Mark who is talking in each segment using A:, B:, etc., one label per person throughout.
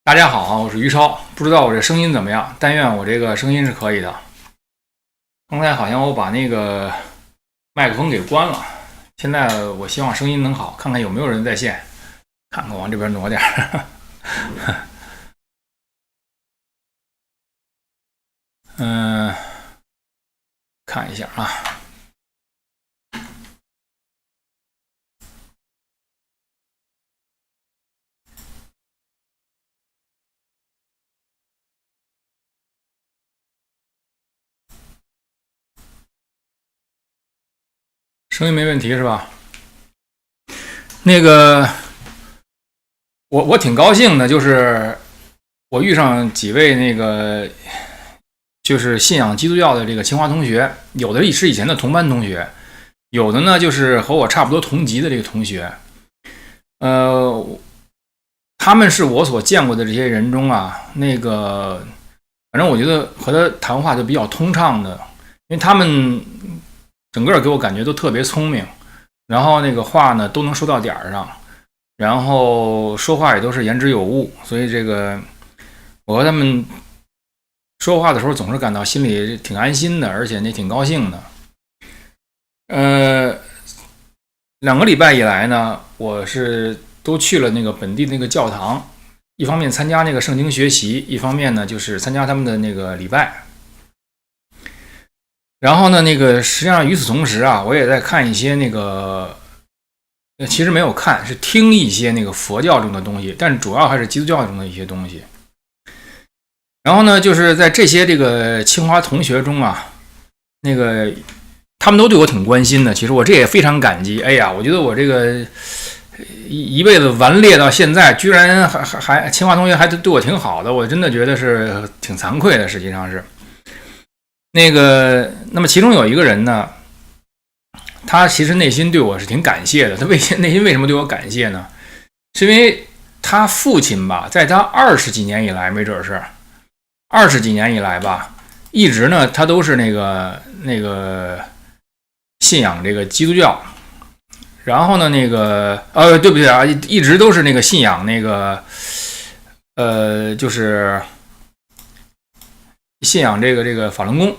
A: 大家好啊，我是于超，不知道我这声音怎么样？但愿我这个声音是可以的。刚才好像我把那个麦克风给关了，现在我希望声音能好，看看有没有人在线，看看往这边挪点。看一下啊。声音没问题是吧？那个，我挺高兴的，就是我遇上几位那个就是信仰基督教的这个清华同学，有的是以前的同班同学，有的呢就是和我差不多同级的这个同学。他们是我所见过的这些人中啊，那个反正我觉得和他谈话就比较通畅的，因为他们整个给我感觉都特别聪明，然后那个话呢都能说到点儿上，然后说话也都是言之有物，所以这个我和他们说话的时候总是感到心里挺安心的，而且也挺高兴的。2个礼拜以来呢，我是都去了那个本地那个教堂，一方面参加那个圣经学习，一方面呢就是参加他们的那个礼拜。然后呢，那个实际上与此同时啊，我也在看一些那个，其实没有看，是听一些那个佛教中的东西，但主要还是基督教中的一些东西。然后呢，就是在这些这个清华同学中啊，那个他们都对我挺关心的，其实我这也非常感激。哎呀，我觉得我这个一辈子顽劣到现在，居然还清华同学还对我挺好的，我真的觉得是挺惭愧的，实际上是。那么其中有一个人呢，他其实内心对我是挺感谢的。他内心为什么对我感谢呢？是因为他父亲吧，在他20几年以来，没准是20几年以来吧，一直呢他都是那个信仰这个基督教。然后呢，对不对啊？一直都是那个信仰那个就是信仰这个法轮功。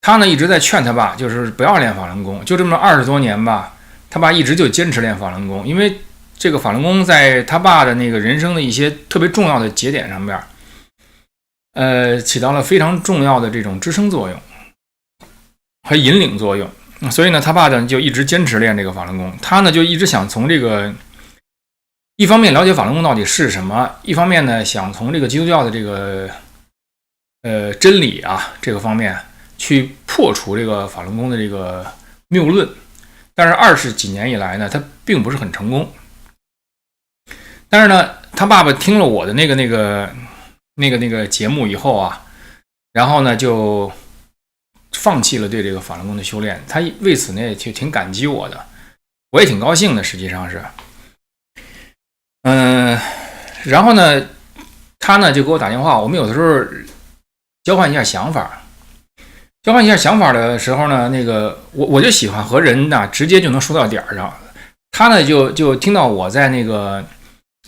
A: 他呢一直在劝他爸，就是不要练法轮功，就这么20多年吧，他爸一直就坚持练法轮功，因为这个法轮功在他爸的那个人生的一些特别重要的节点上面，起到了非常重要的这种支撑作用和引领作用。所以呢，他爸呢就一直坚持练这个法轮功，他呢就一直想从这个一方面了解法轮功到底是什么，一方面呢想从这个基督教的这个真理啊这个方面去破除这个法轮功的这个谬论。但是20几年以来呢，他并不是很成功。但是呢，他爸爸听了我的那个节目以后啊，然后呢就放弃了对这个法轮功的修炼。他为此呢也挺感激我的，我也挺高兴的，实际上是。然后呢，他呢就给我打电话，我们有的时候交换一下想法。交换一下想法的时候呢，我就喜欢和人呢直接就能说到点儿上。他呢就听到我在那个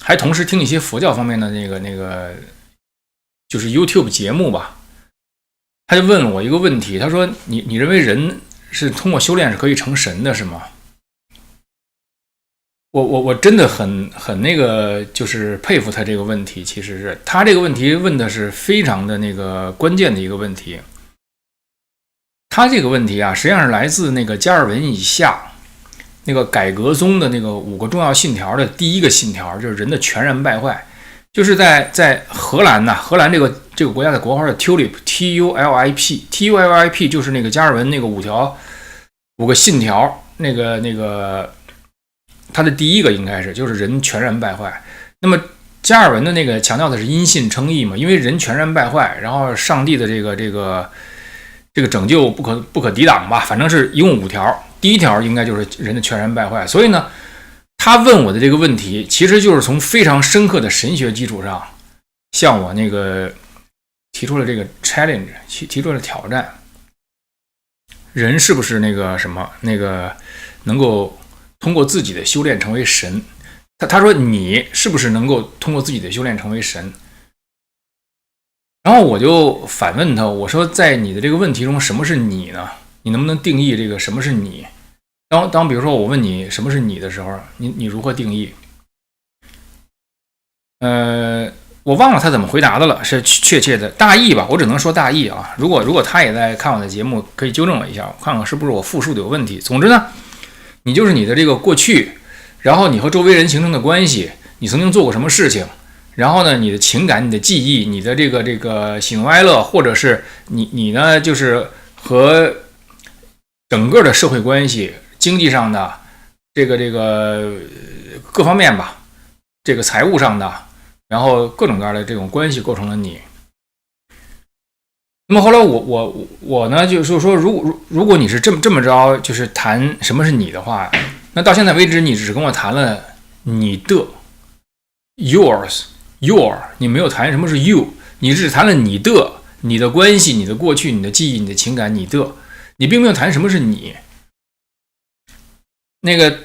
A: 还同时听一些佛教方面的那个就是 YouTube 节目吧。他就问了我一个问题，他说你认为人是通过修炼是可以成神的是吗？我真的很那个就是佩服他这个问题。其实是他这个问题问的是非常的那个关键的一个问题。他这个问题啊，实际上是来自那个加尔文以下那个改革宗的那个5个重要信条的第一个信条，就是人的全然败坏。就是在荷兰呐，荷兰这个国家的国号是 TULIP TULIP 就是那个加尔文那个5个信条，他的第一个应该是就是人全然败坏。那么加尔文的那个强调的是因信称义嘛，因为人全然败坏，然后上帝的这个拯救不可抵挡吧，反正是一共5条。第一条应该就是人的全然败坏。所以呢，他问我的这个问题，其实就是从非常深刻的神学基础上，向我那个提出了这个 challenge， 提出了挑战。人是不是那个什么能够通过自己的修炼成为神？他说你是不是能够通过自己的修炼成为神？然后我就反问他，我说在你的这个问题中，什么是你呢？你能不能定义这个什么是你？当比如说我问你什么是你的时候，你如何定义？我忘了他怎么回答的了，是确切的大意吧？我只能说大意啊。如果他也在看我的节目，可以纠正我一下，看看是不是我复述的有问题。总之呢，你就是你的这个过去，然后你和周围人形成的关系，你曾经做过什么事情，然后呢，你的情感、你的记忆、你的这个喜怒哀乐，或者是你呢，就是和整个的社会关系、经济上的这个各方面吧，这个财务上的，然后各种各样的这种关系构成了你。那么后来我呢，就是说，如果你是这么着，就是谈什么是你的话，那到现在为止，你只跟我谈了你的 your，你没有谈什么是 you， 你只谈了你的关系、你的过去、你的记忆、你的情感、你并没有谈什么是你。那个，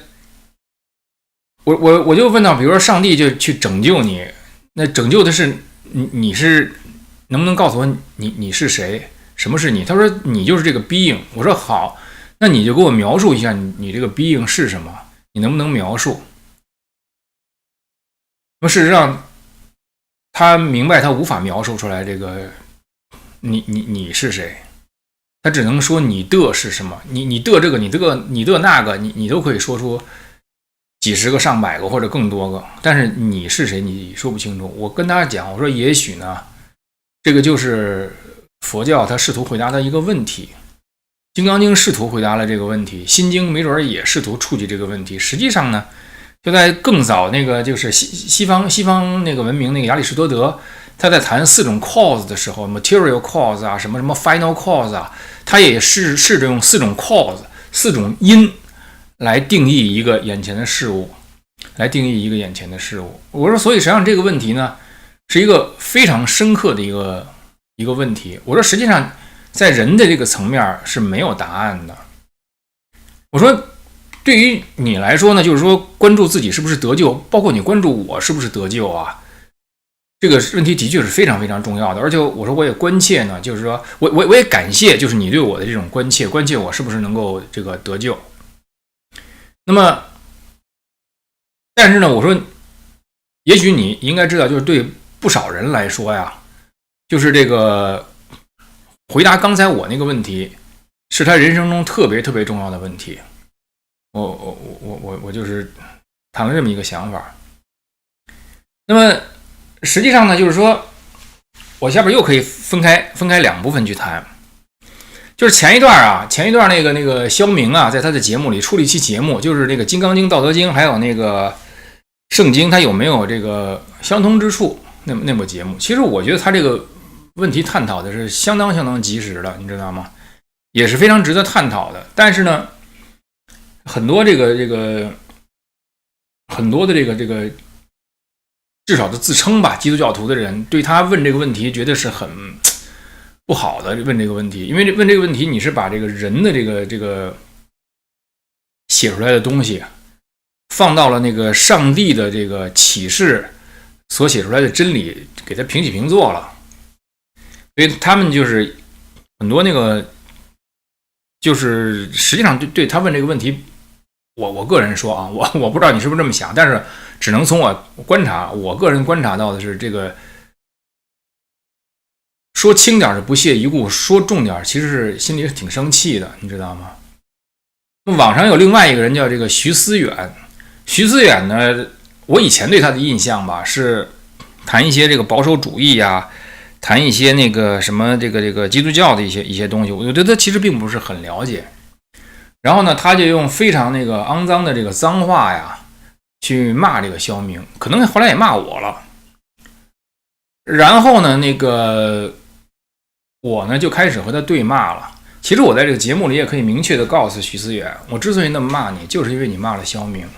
A: 我就问到，比如说上帝就去拯救你，那拯救的是你是能不能告诉我你是谁？什么是你？他说你就是这个 being。我说好，那你就给我描述一下你这个 being 是什么？你能不能描述？那么事实上，他明白他无法描述出来这个你是谁，他只能说你的是什么？你的这个你的那个你都可以说出几十个、上百个或者更多个，但是你是谁你说不清楚。我跟他讲，我说也许呢，这个就是佛教他试图回答的一个问题。金刚经试图回答了这个问题，心经没准也试图触及这个问题。实际上呢，就在更早那个就是西方那个文明那个亚里士多德，他在谈4种 cause 的时候 ，material cause 啊，什么 final cause 啊，他也试着用4种 cause 4种因来定义一个眼前的事物，我说，所以实际上这个问题呢，是一个非常深刻的一个问题。我说，实际上在人的这个层面是没有答案的。我说，对于你来说呢，就是说关注自己是不是得救，包括你关注我是不是得救啊，这个问题的确是非常非常重要的。而且我说我也关切呢，就是说我也感谢，就是你对我的这种关切我是不是能够这个得救。那么，但是呢，我说，也许你应该知道，就是对不少人来说呀，就是这个回答刚才我那个问题，是他人生中特别特别重要的问题。我就是谈了这么一个想法。那么实际上呢，就是说我下边又可以分开2部分去谈。就是前一段那个肖明啊，在他的节目里出了一期节目，就是这个《金刚经》《道德经》还有那个圣经，它有没有这个相通之处？那部节目，其实我觉得他这个问题探讨的是相当及时的，你知道吗？也是非常值得探讨的。但是呢，很多很多的这个至少的自称吧基督教徒的人，对他问这个问题觉得是很不好的。问这个问题，因为问这个问题，你是把这个人的这个写出来的东西放到了那个上帝的这个启示所写出来的真理，给他平起平坐了。所以他们就是很多那个，就是实际上对他问这个问题，我个人说啊，我不知道你是不是这么想，但是只能从我观察，我个人观察到的是，这个说轻点的不屑一顾，说重点其实是心里是挺生气的，你知道吗？网上有另外一个人叫这个徐思远，徐思远呢，我以前对他的印象吧是谈一些这个保守主义啊，谈一些那个什么这个基督教的一些东西，我觉得他其实并不是很了解。然后呢，他就用非常那个肮脏的这个脏话呀，去骂这个肖明，可能后来也骂我了。然后呢，那个我呢就开始和他对骂了。其实我在这个节目里也可以明确的告诉徐思远，我之所以那么骂你，就是因为你骂了肖明。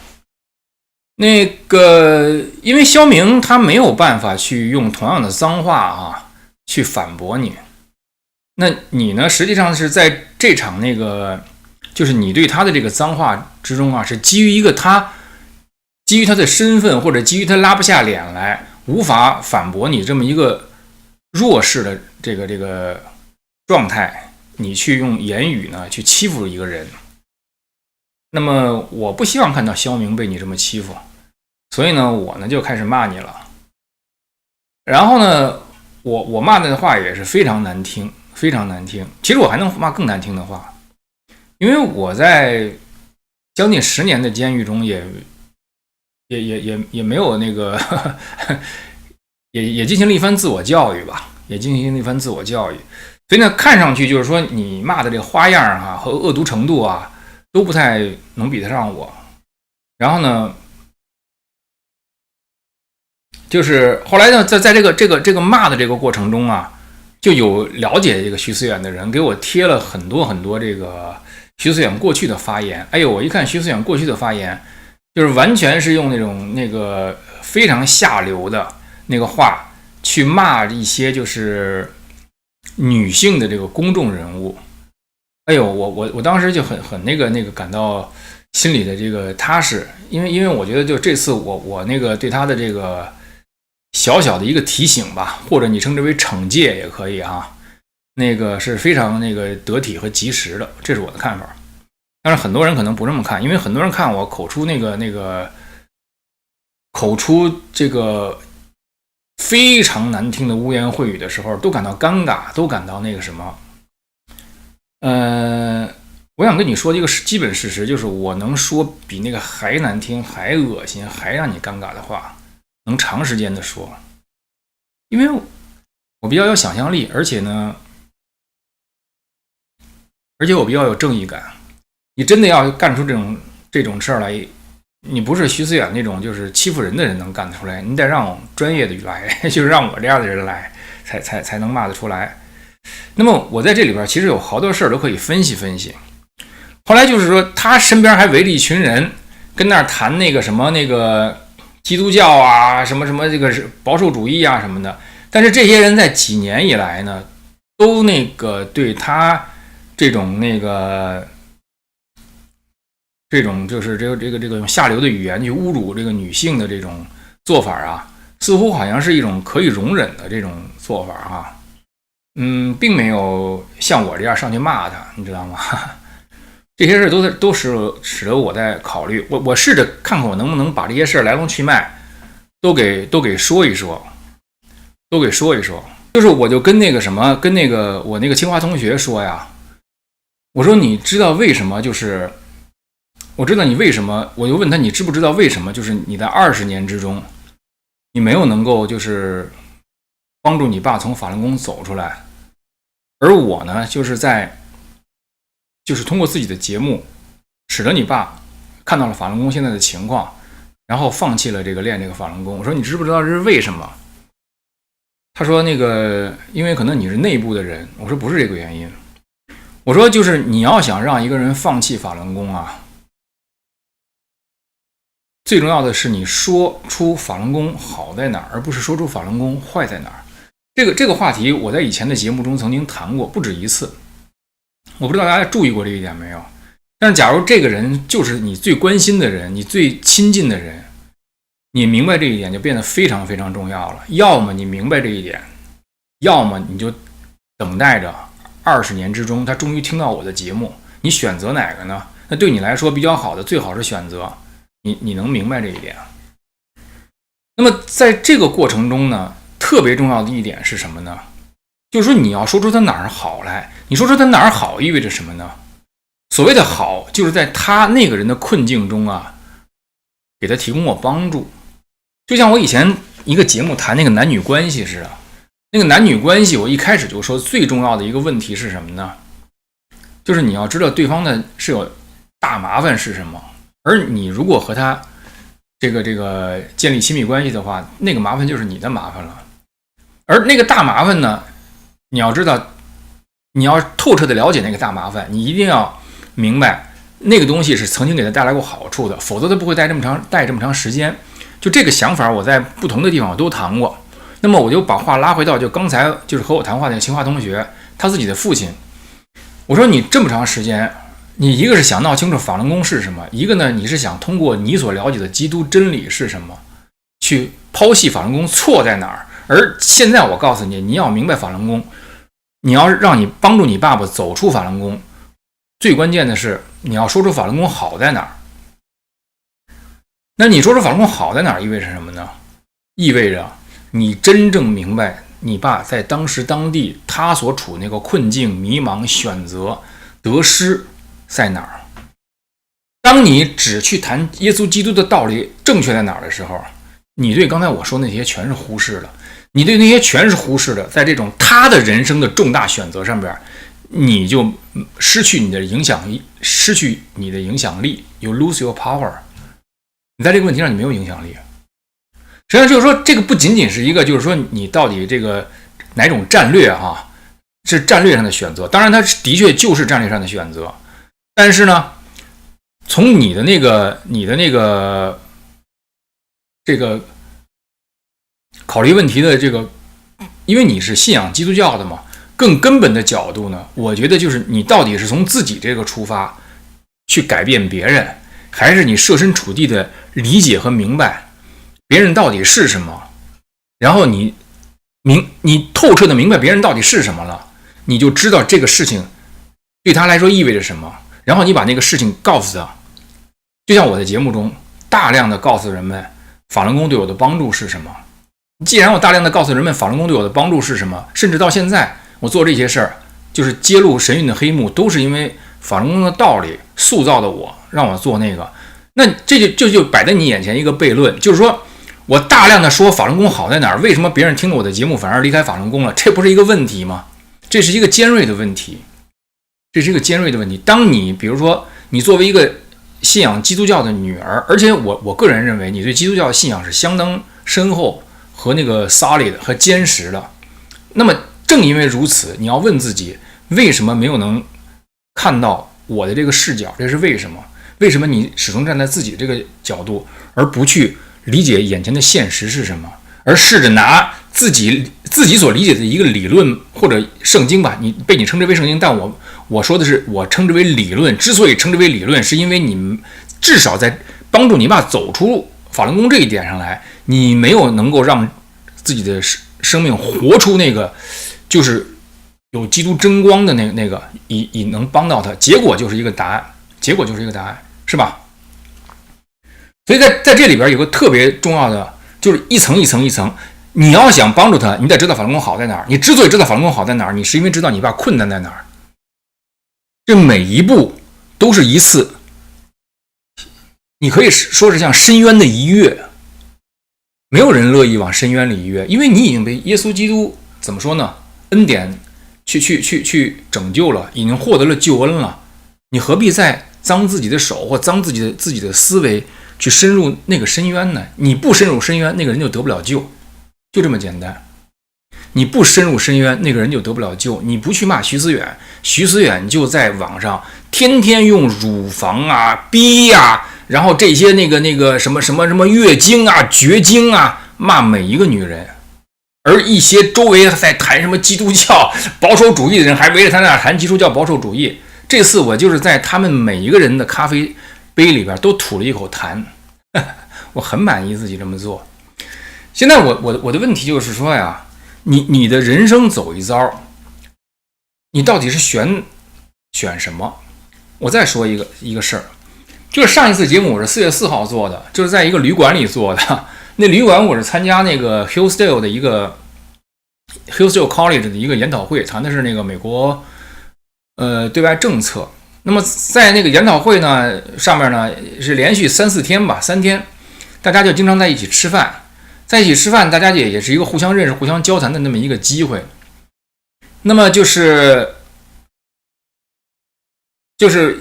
A: 那个，因为肖明他没有办法去用同样的脏话啊去反驳你。那你呢，实际上是在这场那个，就是你对他的这个脏话之中啊，是基于他的身份，或者基于他拉不下脸来，无法反驳你这么一个弱势的这个状态，你去用言语呢去欺负一个人。那么我不希望看到肖明被你这么欺负，所以呢，我呢就开始骂你了。然后呢，我骂的话也是非常难听，非常难听。其实我还能骂更难听的话，因为我在将近10年的监狱中也没有那个也进行了一番自我教育吧，也进行了一番自我教育。所以呢，看上去就是说你骂的这个花样啊和恶毒程度啊都不太能比得上我。然后呢，就是后来呢，在这个骂的这个过程中啊，就有了解这个徐思远的人给我贴了很多这个徐思远过去的发言。哎呦，我一看徐思远过去的发言，就是完全是用那个非常下流的那个话去骂一些就是女性的这个公众人物。哎呦，我当时就很那个感到心里的这个踏实，因为我觉得就这次我那个对他的这个小小的一个提醒吧，或者你称之为惩戒也可以啊，那个是非常那个得体和及时的，这是我的看法。但是很多人可能不这么看，因为很多人看我口出这个非常难听的污言秽语的时候，都感到尴尬，都感到那个什么。我想跟你说一个基本事实，就是我能说比那个还难听、还恶心、还让你尴尬的话，能长时间的说，因为我比较有想象力，而且我比较有正义感。你真的要干出这种事儿来，你不是徐思远那种就是欺负人的人能干得出来，你得让专业的来，就是让我这样的人来，才能骂得出来。那么我在这里边其实有好多事儿都可以分析分析。后来就是说，他身边还围着一群人跟那儿谈那个什么那个基督教啊，什么这个保守主义啊什么的。但是这些人在几年以来呢，都那个对他这种就是这个用下流的语言去侮辱这个女性的这种做法啊，似乎好像是一种可以容忍的这种做法啊。并没有像我这样上去骂他，你知道吗？这些事都使得我在考虑，我试着看看我能不能把这些事来龙去脉都给说一说，就是我就跟那个我那个清华同学说呀，我说你知道为什么？就是我知道你为什么，我就问他你知不知道为什么？就是你在20年之中，你没有能够就是帮助你爸从法轮功走出来。而我呢，就是通过自己的节目，使得你爸看到了法轮功现在的情况，然后放弃了练这个法轮功。我说你知不知道这是为什么？他说因为可能你是内部的人。我说不是这个原因。我说就是你要想让一个人放弃法轮功啊，最重要的是你说出法轮功好在哪儿，而不是说出法轮功坏在哪儿。这个话题我在以前的节目中曾经谈过不止一次，我不知道大家注意过这一点没有。但是假如这个人就是你最关心的人，你最亲近的人，你明白这一点就变得非常非常重要了。要么你明白这一点，要么你就等待着20年之中他终于听到我的节目，你选择哪个呢？那对你来说比较好的最好是选择你能明白这一点。那么在这个过程中呢，特别重要的一点是什么呢？就是说你要说出他哪儿好来。你说出他哪儿好意味着什么呢？所谓的好，就是在他那个人的困境中啊，给他提供过帮助。就像我以前一个节目谈那个男女关系似的，那个男女关系我一开始就说最重要的一个问题是什么呢？就是你要知道对方的是有大麻烦是什么，而你如果和他这个建立亲密关系的话，那个麻烦就是你的麻烦了。而那个大麻烦呢，你要知道，你要透彻的了解那个大麻烦，你一定要明白那个东西是曾经给他带来过好处的，否则他不会带这么长时间。就这个想法，我在不同的地方我都谈过。那么我就把话拉回到就刚才就是和我谈话那个清华同学他自己的父亲。我说你这么长时间，你一个是想闹清楚法轮功是什么，一个呢你是想通过你所了解的基督真理是什么，去剖析法轮功错在哪儿，而现在我告诉你，你要明白法轮功，你要让你帮助你爸爸走出法轮功，最关键的是你要说出法轮功好在哪儿。那你说出法轮功好在哪儿意味着什么呢？意味着你真正明白你爸在当时当地他所处那个困境、迷茫、选择、得失在哪儿。当你只去谈耶稣基督的道理正确在哪儿的时候，你对刚才我说那些全是忽视的，你对那些全是忽视的，在这种他的人生的重大选择上边，你就失去你的影响力，失去你的影响力 ，you lose your power。你在这个问题上你没有影响力。实际上就是说，这个不仅仅是一个，就是说你到底这个哪种战略哈，是战略上的选择。当然，它的确就是战略上的选择，但是呢，从你的那个这个考虑问题的这个，因为你是信仰基督教的嘛，更根本的角度呢，我觉得就是你到底是从自己这个出发去改变别人，还是你设身处地的理解和明白别人到底是什么，然后你透彻的明白别人到底是什么了，你就知道这个事情对他来说意味着什么，然后你把那个事情告诉他。就像我在节目中大量的告诉人们法轮功对我的帮助是什么。既然我大量的告诉人们法轮功对我的帮助是什么，甚至到现在我做这些事儿，就是揭露神韵的黑幕，都是因为法轮功的道理塑造的我，让我做那个。那这就摆在你眼前一个悖论，就是说我大量的说法轮功好在哪儿，为什么别人听了我的节目反而离开法轮功了？这不是一个问题吗？这是一个尖锐的问题，这是一个尖锐的问题。当你比如说你作为一个信仰基督教的女儿，而且我个人认为你对基督教的信仰是相当深厚和那个 solid 和坚实的。那么正因为如此，你要问自己，为什么没有能看到我的这个视角？这是为什么？为什么你始终站在自己这个角度，而不去理解眼前的现实是什么，而试着拿自己所理解的一个理论或者圣经吧，你被你称之为圣经，但我说的是我称之为理论。之所以称之为理论，是因为你至少在帮助你爸走出法轮功这一点上来，你没有能够让自己的生命活出那个就是有基督真光的那个以能帮到他，结果就是一个答案，是吧？所以在这里边有个特别重要的，就是一层一层一层。你要想帮助他，你得知道法轮功好在哪儿。你之所以知道法轮功好在哪儿，你是因为知道你爸困难在哪儿。这每一步都是一次，你可以说是像深渊的一跃。没有人乐意往深渊里一跃，因为你已经被耶稣基督怎么说呢？恩典去拯救了，已经获得了救恩了。你何必再脏自己的手或脏自己的思维去深入那个深渊呢？你不深入深渊，那个人就得不了救，就这么简单。你不深入深渊，那个人就得不了救。你不去骂徐思远，徐思远就在网上天天用乳房啊、逼啊，然后这些那个什么月经啊、绝经啊，骂每一个女人。而一些周围在谈什么基督教保守主义的人，还围着他那谈基督教保守主义。这次我就是在他们每一个人的咖啡杯里边都吐了一口痰，我很满意自己这么做。现在我的问题就是说呀，你的人生走一遭，你到底是选什么？我再说一个事儿，就是上一次节目我是4月4号做的，就是在一个旅馆里做的。那旅馆我是参加那个 Hillsdale 的一个 Hillsdale College 的一个研讨会，谈的是那个美国对外政策。那么在那个研讨会呢上面呢是连续3-4天吧，3天，大家就经常在一起吃饭，在一起吃饭，大家也是一个互相认识、互相交谈的那么一个机会。那么就是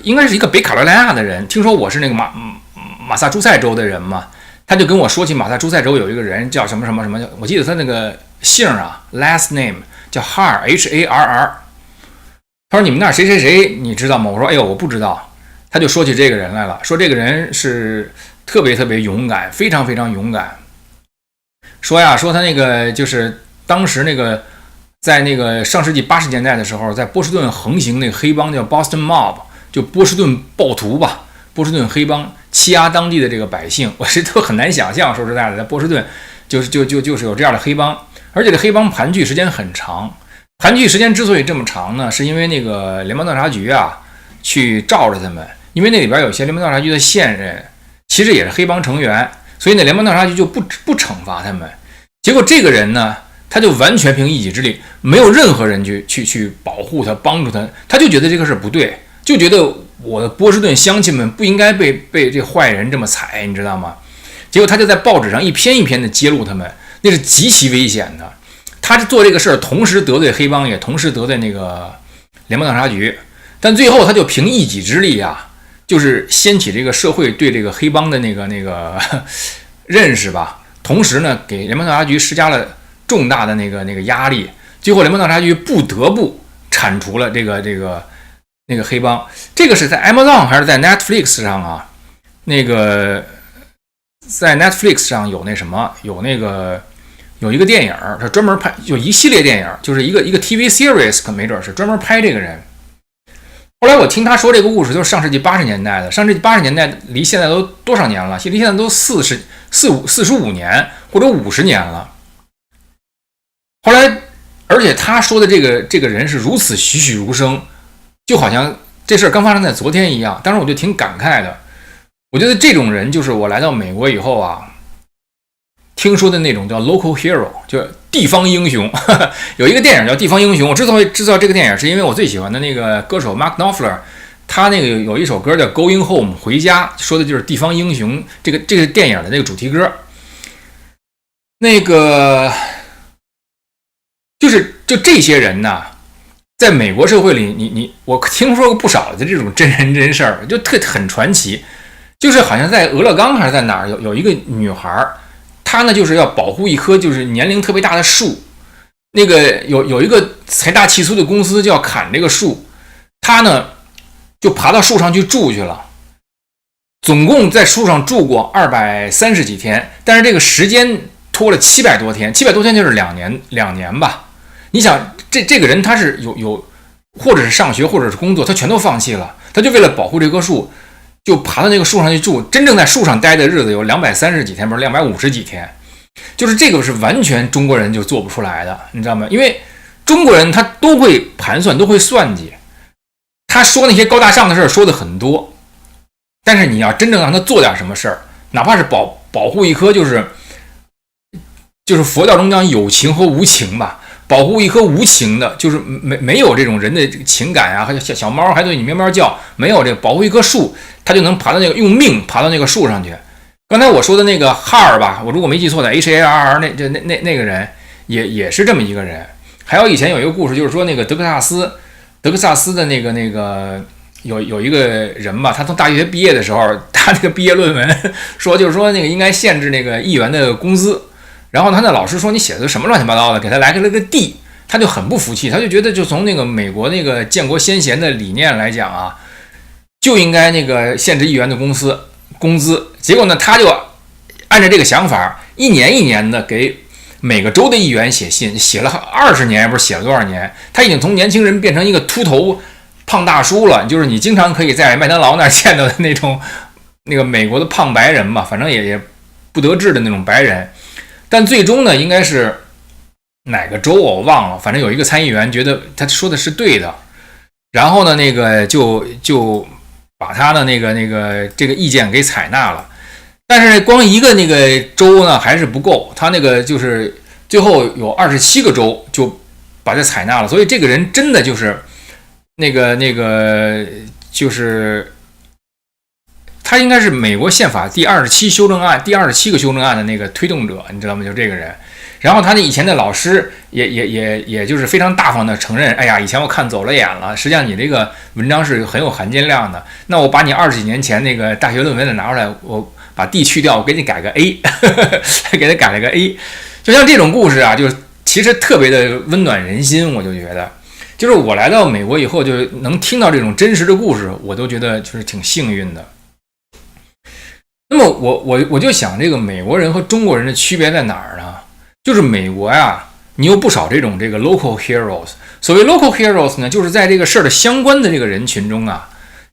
A: 应该是一个北卡罗来纳的人，听说我是那个马萨诸塞州的人嘛，他就跟我说起马萨诸塞州有一个人叫什么什么什么，我记得他那个姓啊 ，last name 叫 Harr。他说你们那谁谁谁你知道吗？我说哎呦我不知道。他就说起这个人来了，说这个人是特别特别勇敢，非常非常勇敢。说他那个就是当时那个在那个上世纪80年代的时候，在波士顿横行那个黑帮叫 Boston Mob， 就波士顿暴徒吧，波士顿黑帮欺压当地的这个百姓，我是都很难想象。说实在的，在波士顿就是有这样的黑帮，而且这黑帮盘踞时间很长。盘踞时间之所以这么长呢，是因为那个联邦调查局啊去罩着他们，因为那里边有些联邦调查局的现任其实也是黑帮成员，所以呢联邦调查局就不惩罚他们。结果这个人呢，他就完全凭一己之力，没有任何人去保护他、帮助他，他就觉得这个事不对，就觉得我的波士顿乡亲们不应该被这坏人这么踩，你知道吗？结果他就在报纸上一篇一篇的揭露他们，那是极其危险的。他做这个事儿，同时得罪黑帮，也同时得罪那个联邦调查局，但最后他就凭一己之力啊，就是掀起这个社会对这个黑帮的那个认识吧。同时呢，给联邦调查局施加了重大的那个压力，最后联邦调查局不得不铲除了这个黑帮。这个是在 Amazon 还是在 Netflix 上啊？那个在 Netflix 上有那什么，有一个电影，他专门拍，有一系列电影，就是一个 TV series， 可没准是专门拍这个人。后来我听他说这个故事，就是上世纪80年代的，上世纪80年代离现在都多少年了？离现在都45年或者50年了。后来，而且他说的这个人是如此栩栩如生，就好像这事儿刚发生在昨天一样。当时我就挺感慨的，我觉得这种人就是我来到美国以后啊，听说的那种叫 local hero， 就是地方英雄。有一个电影叫《地方英雄》，我之所以知道这个电影，是因为我最喜欢的那个歌手 Mark Knopfler， 他那个有一首歌叫 Going Home 回家，说的就是地方英雄这个电影的那个主题歌。那个就这些人呢，在美国社会里，我听说过不少的这种真人真事儿，就很传奇。就是好像在俄勒冈还是在哪儿，有一个女孩，她呢就是要保护一棵就是年龄特别大的树。那个有一个财大气粗的公司就要砍这个树，她呢就爬到树上去住去了。总共在树上住过230几天，但是这个时间拖了700多天，700多天就是2年吧。你想这个人他是有或者是上学或者是工作，他全都放弃了，他就为了保护这棵树，就爬到那个树上去住。真正在树上待的日子有230几天，不是250几天，就是这个是完全中国人就做不出来的，你知道吗？因为中国人他都会盘算，都会算计，他说那些高大上的事儿说的很多，但是你要真正让他做点什么事儿，哪怕是保护一棵就是佛教中讲有情和无情吧，保护一棵无情的，就是没有这种人的情感啊，和小猫还对你喵喵叫，没有这个保护一棵树，他就能爬到那个用命爬到那个树上去。刚才我说的那个哈尔吧，我如果没记错的 HARR 那个人也是这么一个人。还有以前有一个故事，就是说那个德克萨斯的那个有一个人吧，他从大学毕业的时候，他那个毕业论文说就是说那个应该限制那个议员的工资。然后他的老师说你写的什么乱七八糟的，给他来了个 D， 他就很不服气，他就觉得就从那个美国那个建国先贤的理念来讲啊，就应该那个限制议员的工资。结果呢，他就按照这个想法，一年的给每个州的议员写信，写了20年，不是写了多少年？他已经从年轻人变成一个秃头胖大叔了，就是你经常可以在麦当劳那儿见到的那个美国的胖白人嘛，反正也不得志的那种白人。但最终呢，应该是哪个州我忘了，反正有一个参议员觉得他说的是对的，然后呢，那个就把他的这个意见给采纳了。但是光一个那个州呢还是不够，他那个就是最后有27个州就把它采纳了。所以这个人真的就是那个就是他应该是美国宪法第27个修正案的那个推动者，你知道吗？就这个人。然后他以前的老师也就是非常大方的承认，哎呀，以前我看走了眼了，实际上你这个文章是很有含金量的。那我把你20几年前那个大学论文的拿出来，我把 D 去掉，我给你改个 A， 给他改了个 A。就像这种故事啊，就其实特别的温暖人心，我就觉得。就是我来到美国以后，就能听到这种真实的故事，我都觉得就是挺幸运的。那么我就想，这个美国人和中国人的区别在哪儿呢？就是美国呀，你有不少这个 local heroes。所谓 local heroes 呢，就是在这个事儿的相关的这个人群中啊，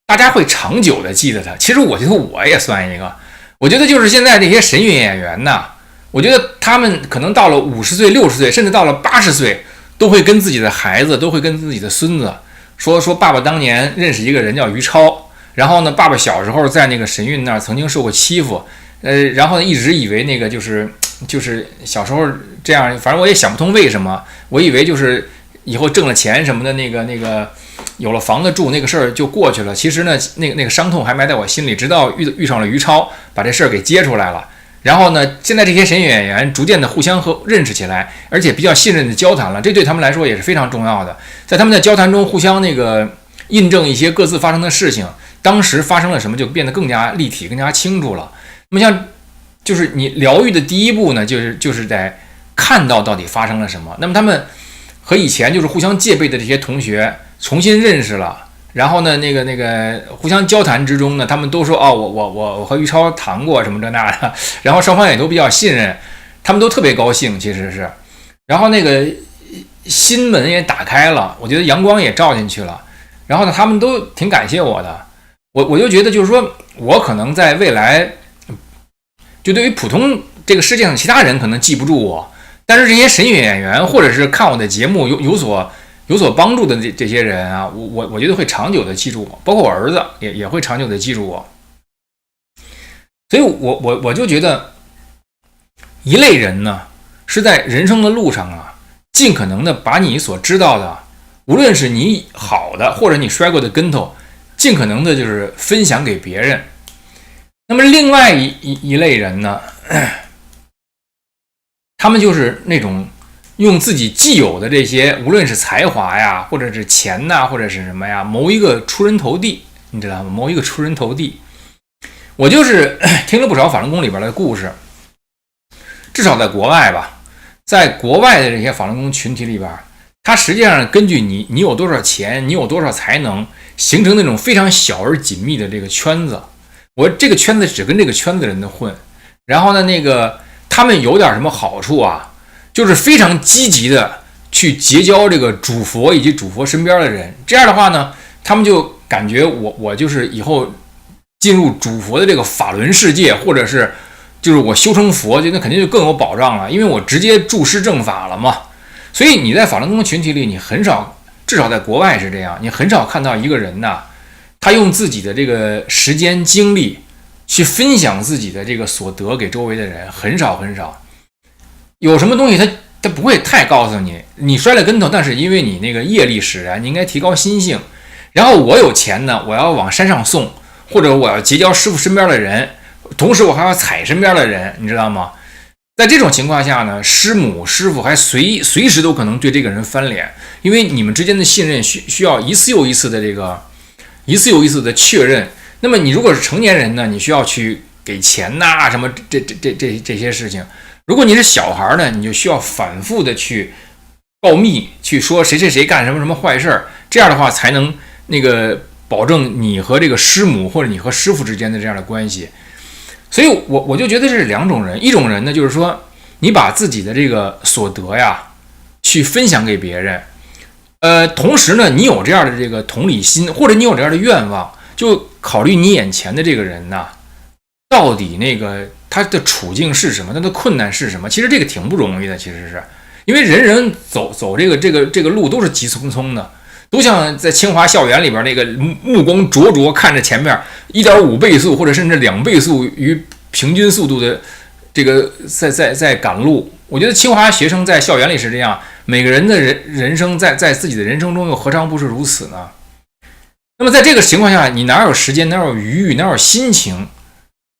A: 大家会长久的记得他。其实我觉得我也算一个，我觉得就是现在这些神韵演员呢，我觉得他们可能到了50岁、60岁，甚至到了80岁，都会跟自己的孩子，都会跟自己的孙子说爸爸当年认识一个人叫于超，然后呢，爸爸小时候在那个神韵那儿曾经受过欺负，然后呢一直以为那个就是小时候这样，反正我也想不通为什么，我以为就是以后挣了钱什么的，那个有了房子住那个事儿就过去了。其实呢，那个伤痛还埋在我心里，直到遇上了于超，把这事儿给揭出来了。然后呢，现在这些神韵演员逐渐的互相认识起来，而且比较信任的交谈了，这对他们来说也是非常重要的。在他们的交谈中，互相那个印证一些各自发生的事情，当时发生了什么就变得更加立体、更加清楚了。那么像就是你疗愈的第一步呢，就是在看到底发生了什么。那么他们和以前就是互相戒备的这些同学重新认识了。然后呢，那个互相交谈之中呢，他们都说我和于超谈过什么这那的，然后双方也都比较信任，他们都特别高兴，其实是，然后那个心门也打开了，我觉得阳光也照进去了，然后呢，他们都挺感谢我的，我就觉得就是说我可能在未来，就对于普通这个世界上其他人可能记不住我，但是这些神韵演员或者是看我的节目有所帮助的这些人啊，我觉得会长久的记住我，包括我儿子也会长久的记住我。所以我就觉得一类人呢是在人生的路上啊，尽可能的把你所知道的，无论是你好的或者你摔过的跟头，尽可能的就是分享给别人。那么另外一类人呢，他们就是那种用自己既有的这些，无论是才华呀，或者是钱呐，或者是什么呀，谋一个出人头地，你知道吗？谋一个出人头地。我就是听了不少法轮功里边的故事，至少在国外吧，在国外的这些法轮功群体里边，它实际上根据你有多少钱，你有多少才能，形成那种非常小而紧密的这个圈子。我这个圈子只跟这个圈子的人的混，然后呢，他们有点什么好处啊？就是非常积极的去结交这个主佛以及主佛身边的人，这样的话呢，他们就感觉我就是以后进入主佛的这个法轮世界，或者是就是我修成佛，那肯定就更有保障了，因为我直接注释正法了嘛。所以你在法轮功群体里，你很少，至少在国外是这样，你很少看到一个人呐，他用自己的这个时间精力去分享自己的这个所得给周围的人，很少很少。有什么东西他不会太告诉你，你摔了跟头，但是因为你那个业力使然，你应该提高心性。然后我有钱呢，我要往山上送，或者我要结交师傅身边的人，同时我还要踩身边的人，你知道吗？在这种情况下呢，师母师傅还随时都可能对这个人翻脸，因为你们之间的信任需要一次又一次的确认。那么你如果是成年人呢，你需要去给钱呐，什么这些事情。如果你是小孩呢，你就需要反复的去告密，去说谁干什么坏事儿，这样的话才能保证你和这个师母或者你和师傅之间的这样的关系。所以我就觉得这是两种人，一种人呢就是说你把自己的这个所得呀去分享给别人，同时呢你有这样的这个同理心，或者你有这样的愿望，就考虑你眼前的这个人呐，到底他的处境是什么，他的困难是什么？其实这个挺不容易的，其实是因为人走这个路都是急匆匆的，都像在清华校园里边那个目光灼灼看着前面 1.5 倍速或者甚至2倍速于平均速度的这个在赶路。我觉得清华学生在校园里是这样，每个人的人生在自己的人生中又何尝不是如此呢？那么在这个情况下，你哪有时间，哪有余裕，哪有心情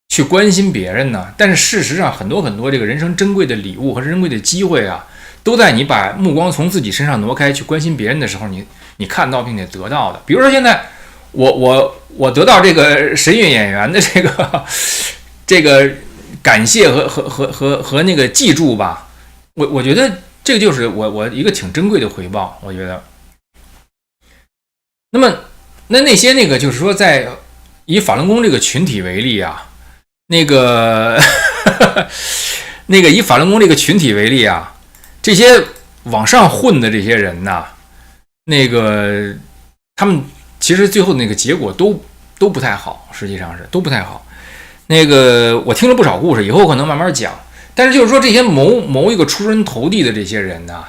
A: 去关心别人呢？但是事实上很多这个人生珍贵的礼物和珍贵的机会啊，都在你把目光从自己身上挪开去关心别人的时候，你看到并且得到的。比如说现在我得到这个神韵演员的这个感谢和那个记住吧，我觉得这个就是我一个挺珍贵的回报，我觉得。那么那些就是说在以法轮功这个群体为例啊，以法轮功这个群体为例啊，这些往上混的这些人呐，他们其实最后那个结果都不太好，实际上是都不太好。我听了不少故事，以后可能慢慢讲。但是就是说这些谋一个出人头地的这些人呢，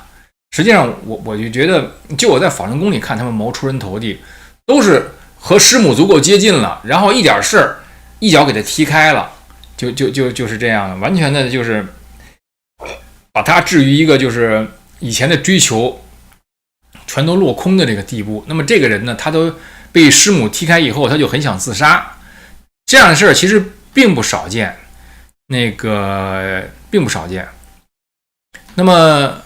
A: 实际上我就觉得，就我在法轮功里看他们谋出人头地，都是和师母足够接近了，然后一点事儿一脚给他踢开了，就是这样的，完全的就是把他置于一个就是以前的追求全都落空的这个地步。那么这个人呢，他都被师母踢开以后，他就很想自杀，这样的事儿其实并不少见，并不少见。那么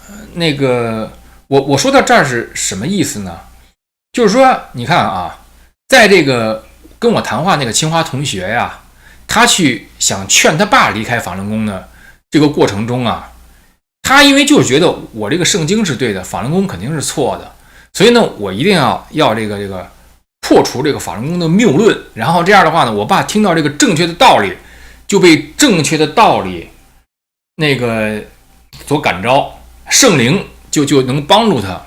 A: 我说到这儿是什么意思呢？就是说你看啊，在这个跟我谈话那个清华同学呀，他去想劝他爸离开法轮功的这个过程中啊，他因为就是觉得我这个圣经是对的，法轮功肯定是错的，所以呢，我一定要这个破除这个法轮功的谬论，然后这样的话呢，我爸听到这个正确的道理，就被正确的道理所感召，圣灵就能帮助他。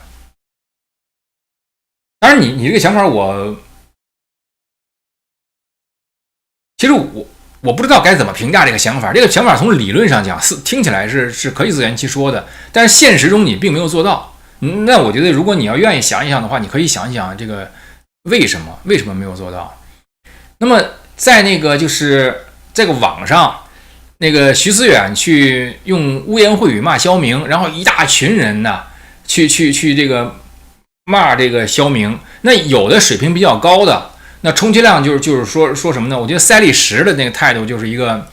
A: 当然你这个想法其实我不知道该怎么评价这个想法。这个想法从理论上讲听起来是可以自圆其说的，但是现实中你并没有做到。那我觉得如果你要愿意想一想的话，你可以想一想这个为什么没有做到。那么在就是这个网上，徐思远去用污言秽语骂肖明，然后一大群人呢去这个骂这个肖明，那有的水平比较高的，那充其量就是说什么呢？我觉得塞利什的那个态度就是一个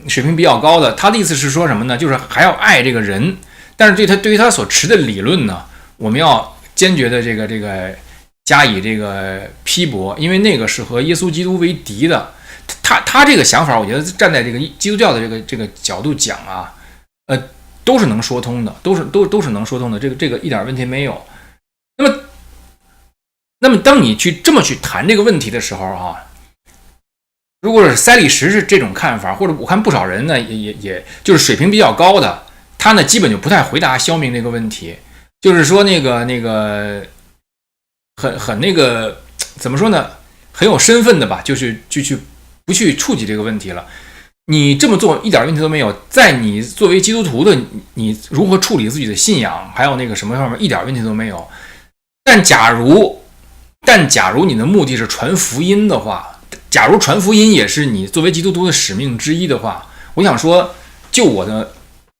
A: 水平比较高的，他的意思是说什么呢？就是还要爱这个人，但是对于他所持的理论呢，我们要坚决的这个加以这个批驳，因为那个是和耶稣基督为敌的。他这个想法，我觉得站在这个基督教的这个角度讲啊，都是能说通的，都是能说通的，这个一点问题没有。那么当你这么去谈这个问题的时候啊，如果是塞利什是这种看法，或者我看不少人呢也就是水平比较高的，他呢基本就不太回答肖明这个问题，就是说很怎么说呢，很有身份的吧，就不去触及这个问题了。你这么做一点问题都没有，在你作为基督徒的你如何处理自己的信仰，还有什么方面一点问题都没有。但假如你的目的是传福音的话，假如传福音也是你作为基督徒的使命之一的话，我想说，就我的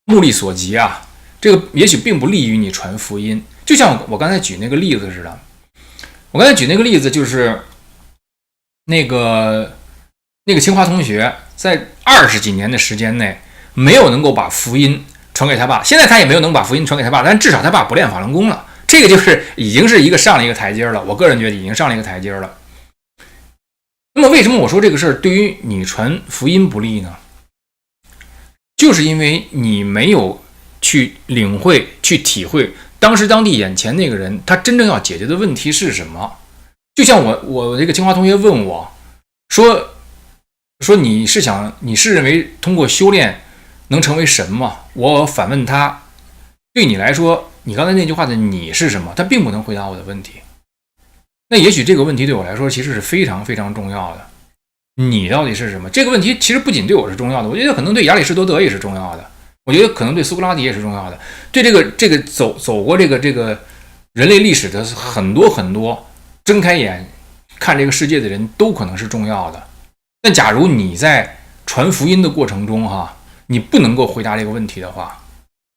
A: 目力所及啊，这个也许并不利于你传福音。就像我刚才举那个例子似的，我刚才举那个例子就是那个清华同学在20几年的时间内没有能够把福音传给他爸，现在他也没有能把福音传给他爸，但至少他爸不练法轮功了，这个就是已经是上了一个台阶了。我个人觉得已经上了一个台阶了。那么为什么我说这个事儿对于你传福音不利呢？就是因为你没有去领会、去体会当时当地眼前那个人他真正要解决的问题是什么。就像我这个清华同学问我说你是认为通过修炼能成为神吗？我反问他，对你来说，你刚才那句话的你是什么？他并不能回答我的问题。那也许这个问题对我来说其实是非常非常重要的。你到底是什么？这个问题其实不仅对我是重要的，我觉得可能对亚里士多德也是重要的，我觉得可能对苏格拉底也是重要的，对这个走过这个人类历史的很多睁开眼看这个世界的人都可能是重要的。但假如你在传福音的过程中你不能够回答这个问题的话，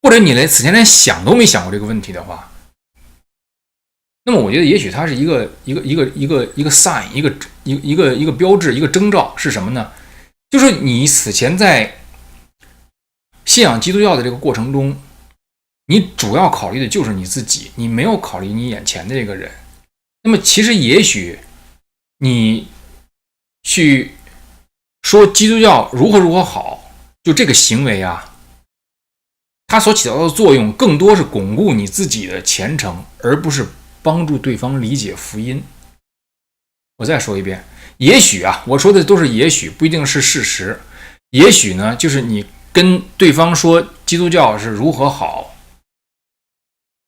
A: 或者你此前连想都没想过这个问题的话，那么我觉得也许它是一个 sign， 一个标志，一个征兆是什么呢？就是你此前在信仰基督教的这个过程中，你主要考虑的就是你自己，你没有考虑你眼前的这个人。那么其实也许你去说基督教如何好，就这个行为它所起到的作用更多是巩固你自己的虔诚，而不是帮助对方理解福音。我再说一遍，也许我说的都是也许，不一定是事实。也许呢，就是你跟对方说基督教是如何好，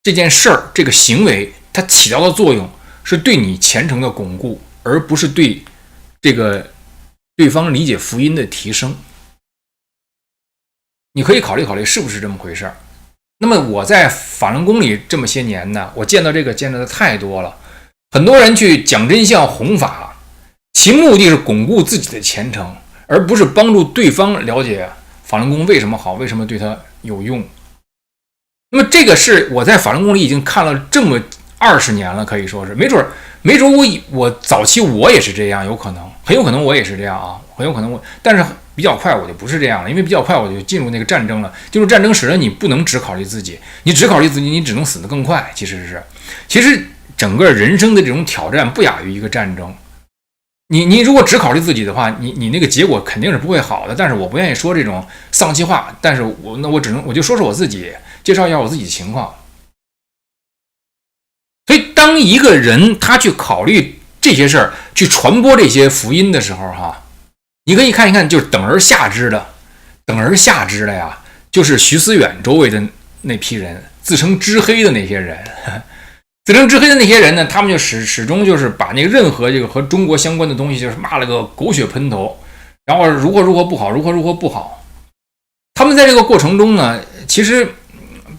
A: 这件事儿，这个行为，它起到的作用是对你虔诚的巩固，而不是对这个对方理解福音的提升。你可以考虑考虑是不是这么回事。那么我在法轮功里这么些年呢，我见到的太多了。很多人去讲真相弘法，其目的是巩固自己的前程，而不是帮助对方了解法轮功为什么好，为什么对他有用。那么这个是我在法轮功里已经看了这么20年了，可以说是没准我早期我也是这样，很有可能我也是这样啊，很有可能但是比较快我就不是这样了，因为比较快我就进入那个战争了，进入战争使得你不能只考虑自己，你只考虑自己，你只能死得更快。其实整个人生的这种挑战不亚于一个战争。你如果只考虑自己的话，你那个结果肯定是不会好的。但是我不愿意说这种丧气话，但是我就说说我自己，介绍一下我自己的情况。所以当一个人他去考虑这些事儿，去传播这些福音的时候哈，你可以看一看，就是等而下之的呀，就是徐思远周围的那批人，自称知黑的那些人。自称知黑的那些人呢，他们就始终就是把那个任何这个和中国相关的东西就是骂了个狗血喷头，然后如何不好，如何不好。他们在这个过程中呢，其实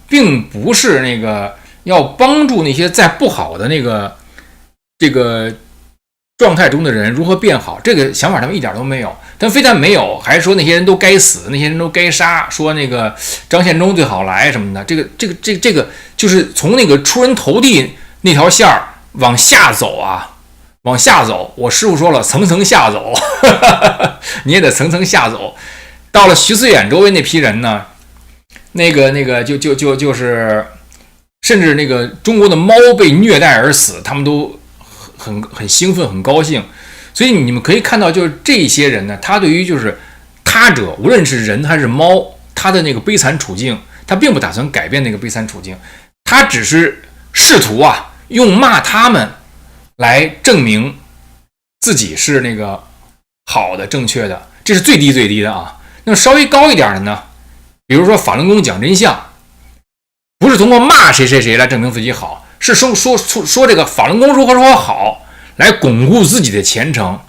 A: 并不是那个要帮助那些在不好的这个状态中的人如何变好，这个想法他们一点都没有。但非但没有，还说那些人都该死，那些人都该杀，说那个张献忠最好来什么的。这个就是从那个出人头地那条线儿往下走啊，往下走。我师父说了，层层下走，你也得层层下走。到了徐思远周围那批人呢，就是甚至那个中国的猫被虐待而死，他们都很兴奋，很高兴。所以你们可以看到，就是这些人呢，他对于就是他者，无论是人还是猫，他的那个悲惨处境，他并不打算改变那个悲惨处境，他只是试图啊，用骂他们来证明自己是那个好的、正确的，这是最低的啊。那么稍微高一点的呢，比如说法轮功讲真相，不是通过骂谁来证明自己好，是说这个法轮功如何好，来巩固自己的前程。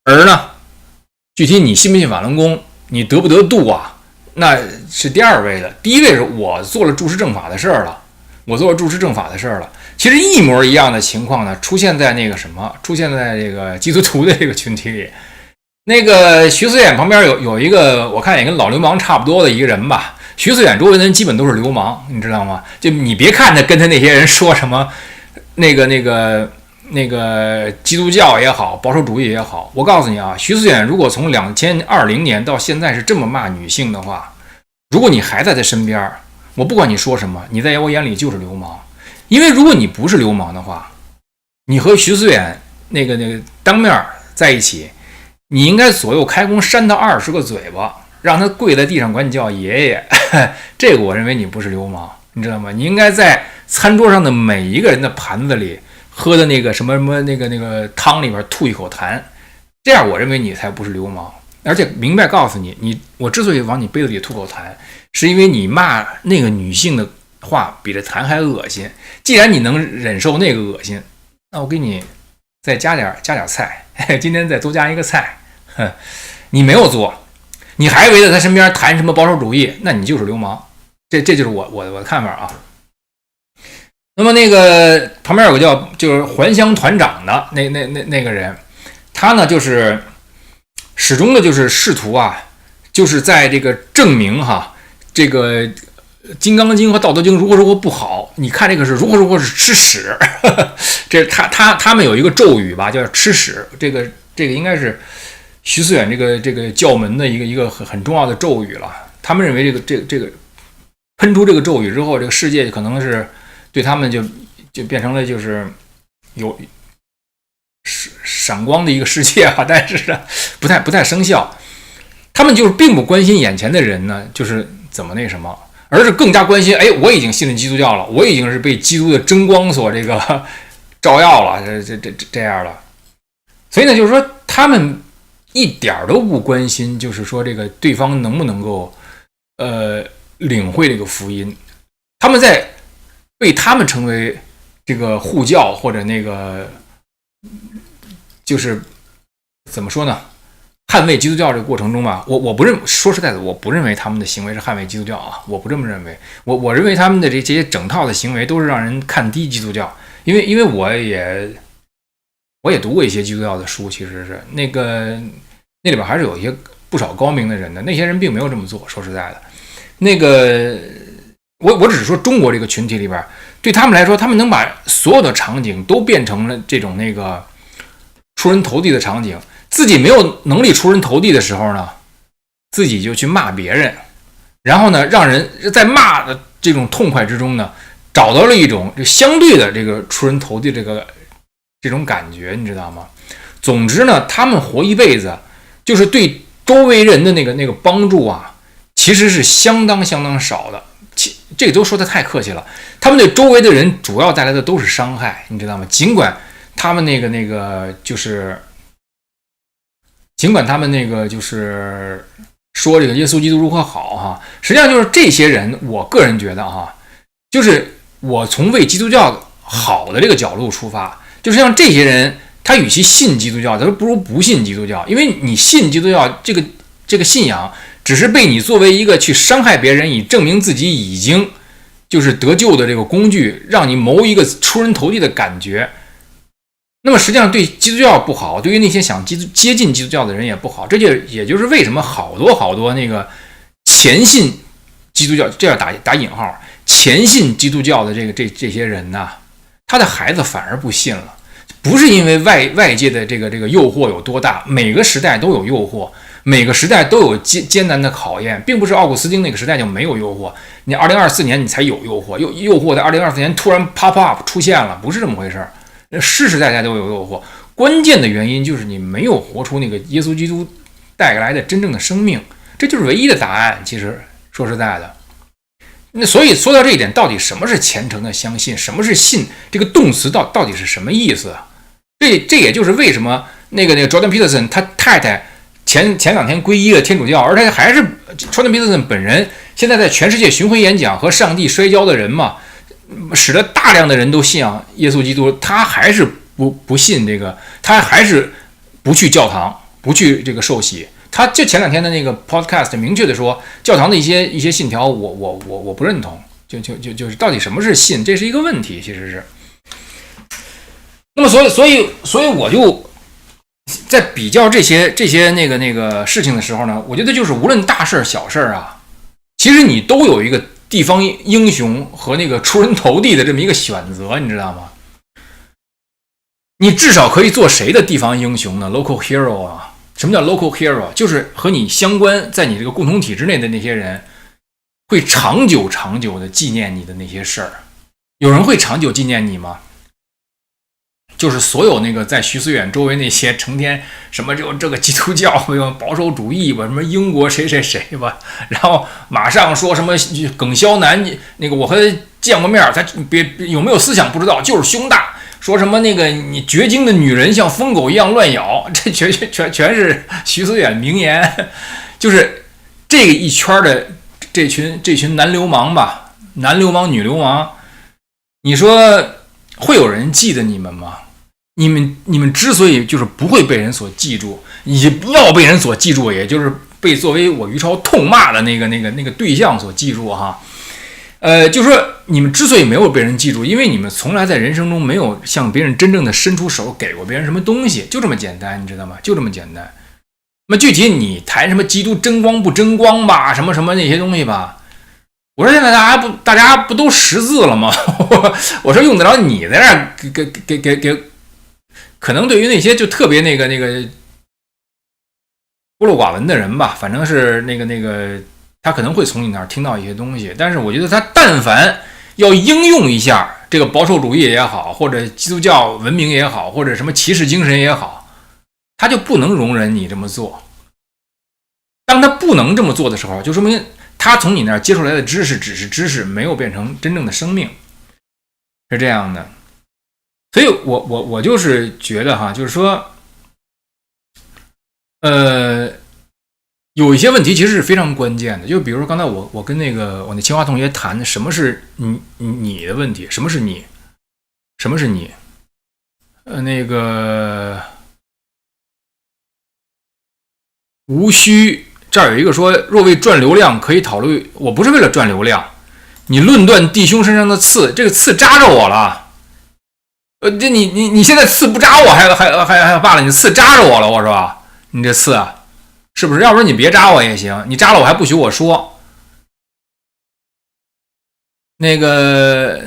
A: 而呢，具体你信不信法轮功，你得不得度啊，那是第二位的。第一位是我做了注释正法的事儿了，其实一模一样的情况呢，出现在这个基督徒的这个群体里。那个徐思远旁边有一个，我看也跟老流氓差不多的一个人吧。徐思远周围的人基本都是流氓，你知道吗？就你别看他跟他那些人说什么那个基督教也好，保守主义也好，我告诉你啊，徐思远如果从2020年到现在是这么骂女性的话，如果你还在他身边，我不管你说什么，你在我眼里就是流氓。因为如果你不是流氓的话，你和徐思远那个当面在一起，你应该左右开弓扇他20个嘴巴，让他跪在地上管你叫爷爷。这个我认为你不是流氓，你知道吗？你应该在餐桌上的每一个人的盘子里喝的那个什么那个汤里边吐一口痰，这样我认为你才不是流氓。而且明白告诉你我之所以往你杯子里吐口痰，是因为你骂那个女性的话比这痰还恶心。既然你能忍受那个恶心，那我给你再加点菜，今天再多加一个菜。你没有做，你还围在他身边谈什么保守主义，那你就是流氓。这就是我的看法啊。那么那个旁边有个就是还乡团长的那个人，他呢就是始终的就是试图啊，就是在这个证明哈，这个《金刚经》和《道德经》如何不好。你看这个是如何是吃屎。这他们有一个咒语吧，叫吃屎。这个应该是徐思远这个教门的一个很重要的咒语了。他们认为这个喷出这个咒语之后，这个世界可能是对他们就变成了就是有闪光的一个世界啊，但是不太生效。他们就是并不关心眼前的人呢，就是怎么那什么，而是更加关心，我已经信了基督教了，我已经是被基督的真光所这个照耀了，这样了。所以呢，就是说他们一点都不关心，就是说这个对方能不能够领会这个福音。他们在被他们称为这个护教或者那个就是怎么说呢？捍卫基督教这个过程中吧，我不认，说实在的，我不认为他们的行为是捍卫基督教啊，我不这么认为。我认为他们的这些整套的行为都是让人看低基督教，因为我也读过一些基督教的书，其实是那里边还是有一些不少高明的人的，那些人并没有这么做。说实在的，我只是说中国这个群体里边，对他们来说，他们能把所有的场景都变成了这种出人头地的场景。自己没有能力出人头地的时候呢，自己就去骂别人，然后呢，让人在骂的这种痛快之中呢，找到了一种相对的这个出人头地这种感觉，你知道吗？总之呢，他们活一辈子，就是对周围人的那个帮助啊，其实是相当少的。这个都说的太客气了，他们对周围的人主要带来的都是伤害，你知道吗？尽管他们就是说这个耶稣基督如何好哈，实际上就是这些人，我个人觉得哈，就是我从为基督教好的这个角度出发，就是像这些人，他与其信基督教，他不如不信基督教，因为你信基督教这个信仰，只是被你作为一个去伤害别人，以证明自己已经就是得救的这个工具，让你谋一个出人头地的感觉。那么实际上对基督教不好，对于那些想接近基督教的人也不好。也就是为什么好多前信基督教，这要打引号，前信基督教的这些人呐，他的孩子反而不信了。不是因为外界的这个诱惑有多大，每个时代都有诱惑，每个时代都有艰难的考验，并不是奥古斯丁那个时代就没有诱惑，你2024年你才有诱惑，诱惑在2024年突然 pop up 出现了，不是这么回事。世世代代都有诱惑，关键的原因就是你没有活出那个耶稣基督带来的真正的生命，这就是唯一的答案。其实说实在的，那所以说到这一点，到底什么是虔诚的相信，什么是信，这个动词到底是什么意思？这也就是为什么那个 Jordan Peterson 他太太前2天皈依了天主教，而他还是 Jordan Peterson 本人现在在全世界巡回演讲，和上帝摔跤的人嘛，使得大量的人都信仰耶稣基督，他还是不信这个，他还是不去教堂，不去这个受洗。他就前2天的那个 podcast 明确的说，教堂的一些信条我不认同，就是到底什么是信，这是一个问题，其实是。那么所以我就在比较这些那个事情的时候呢，我觉得就是无论大事小事啊，其实你都有一个地方英雄和那个出人头地的这么一个选择，你知道吗？你至少可以做谁的地方英雄呢？ local hero 啊。什么叫 local hero？ 就是和你相关，在你这个共同体之内的那些人，会长久的纪念你的那些事儿。有人会长久纪念你吗？就是所有那个在徐思远周围那些成天什么这个基督教保守主义吧，什么英国谁吧，然后马上说什么耿肖南那个我和他见过面，他别有没有思想不知道，就是胸大，说什么那个你绝经的女人像疯狗一样乱咬，这全是徐思远名言。就是这一圈的这群男流氓吧，男流氓女流氓，你说会有人记得你们吗？你们之所以就是不会被人所记住，你要被人所记住，也就是被作为我于超痛骂的那个对象所记住哈。就是说你们之所以没有被人记住，因为你们从来在人生中没有向别人真正的伸出手给过别人什么东西，就这么简单，你知道吗？就这么简单。那么具体你谈什么基督争光不争光吧，什么那些东西吧，我说现在大家不都识字了吗？我说用得着你在那儿给。可能对于那些就特别那个孤陋寡闻的人吧，反正是那个他可能会从你那儿听到一些东西，但是我觉得他但凡要应用一下这个保守主义也好，或者基督教文明也好，或者什么骑士精神也好，他就不能容忍你这么做。当他不能这么做的时候，就说明他从你那儿接出来的知识只是知识，没有变成真正的生命，是这样的。所以我就是觉得哈，就是说，有一些问题其实是非常关键的。就比如说刚才我跟我那清华同学谈什么是你的问题，什么是你，什么是你，无需这儿有一个说，若为赚流量，可以考虑。我不是为了赚流量。你论断弟兄身上的刺，这个刺扎着我了。这你现在刺不扎我还罢了，你刺扎着我了，我说你这刺啊，是不是？要不然你别扎我也行，你扎了我还不许我说。那个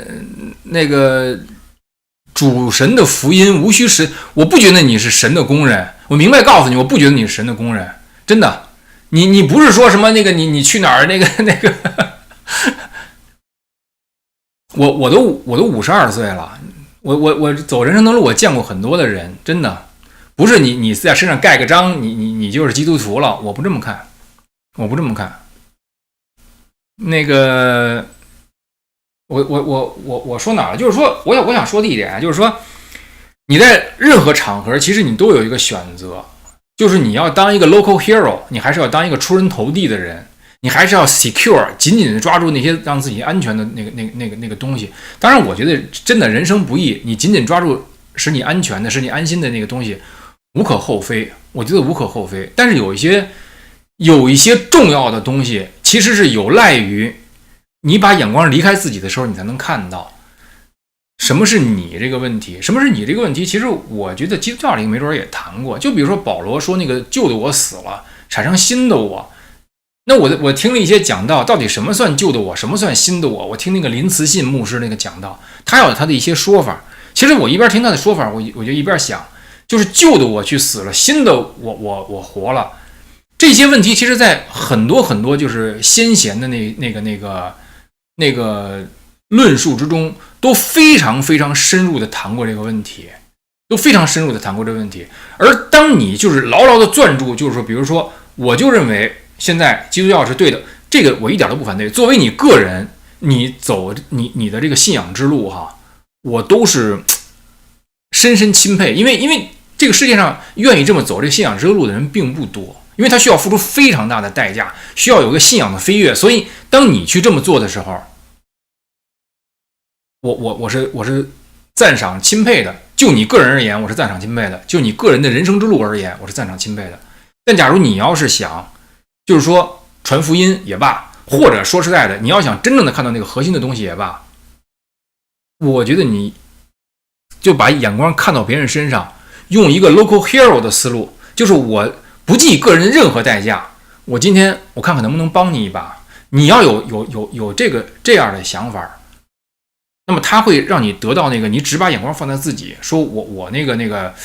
A: 主神的福音无需神，我不觉得你是神的工人。我明白告诉你，我不觉得你是神的工人，真的。你不是说什么那个你去哪儿那个我都52岁了，我走人生的路，我见过很多的人，真的不是你在身上盖个章，你就是基督徒了，我不这么看，我不这么看。那个我说哪了？就是说我想说的一点就是说，你在任何场合其实你都有一个选择，就是你要当一个 local hero， 你还是要当一个出人头地的人。你还是要 secure， 紧紧的抓住那些让自己安全的那个东西。当然，我觉得真的人生不易，你紧紧抓住使你安全的、使你安心的那个东西，无可厚非。我觉得无可厚非。但是有一些重要的东西，其实是有赖于你把眼光离开自己的时候，你才能看到什么是你这个问题。什么是你这个问题？其实我觉得基督教里没准也谈过。就比如说保罗说那个旧的我死了，产生新的我。那我听了一些讲道，到底什么算旧的我，什么算新的我？我听那个林慈信牧师那个讲道，他有他的一些说法。其实我一边听他的说法，我就一边想，就是旧的我去死了，新的我活了。这些问题其实在很多就是先贤的那个论述之中，都非常非常深入的谈过这个问题，都非常深入的谈过这个问题。而当你就是牢牢的攥住，就是说，比如说，我就认为。现在基督教是对的，这个我一点都不反对。作为你个人，你走你的这个信仰之路哈，我都是深深钦佩，因为这个世界上愿意这么走这个信仰之路的人并不多，因为他需要付出非常大的代价，需要有个信仰的飞跃。所以当你去这么做的时候，我是赞赏钦佩的。就你个人而言，我是赞赏钦佩的；就你个人的人生之路而言，我是赞赏钦佩的。但假如你要是想就是说传福音也罢，或者说实在的，你要想真正的看到那个核心的东西也罢，我觉得你就把眼光看到别人身上，用一个 local hero 的思路，就是我不计个人任何代价，我今天我看看能不能帮你一把。你要有这样的想法，那么他会让你得到那个，你只把眼光放在自己，说我那个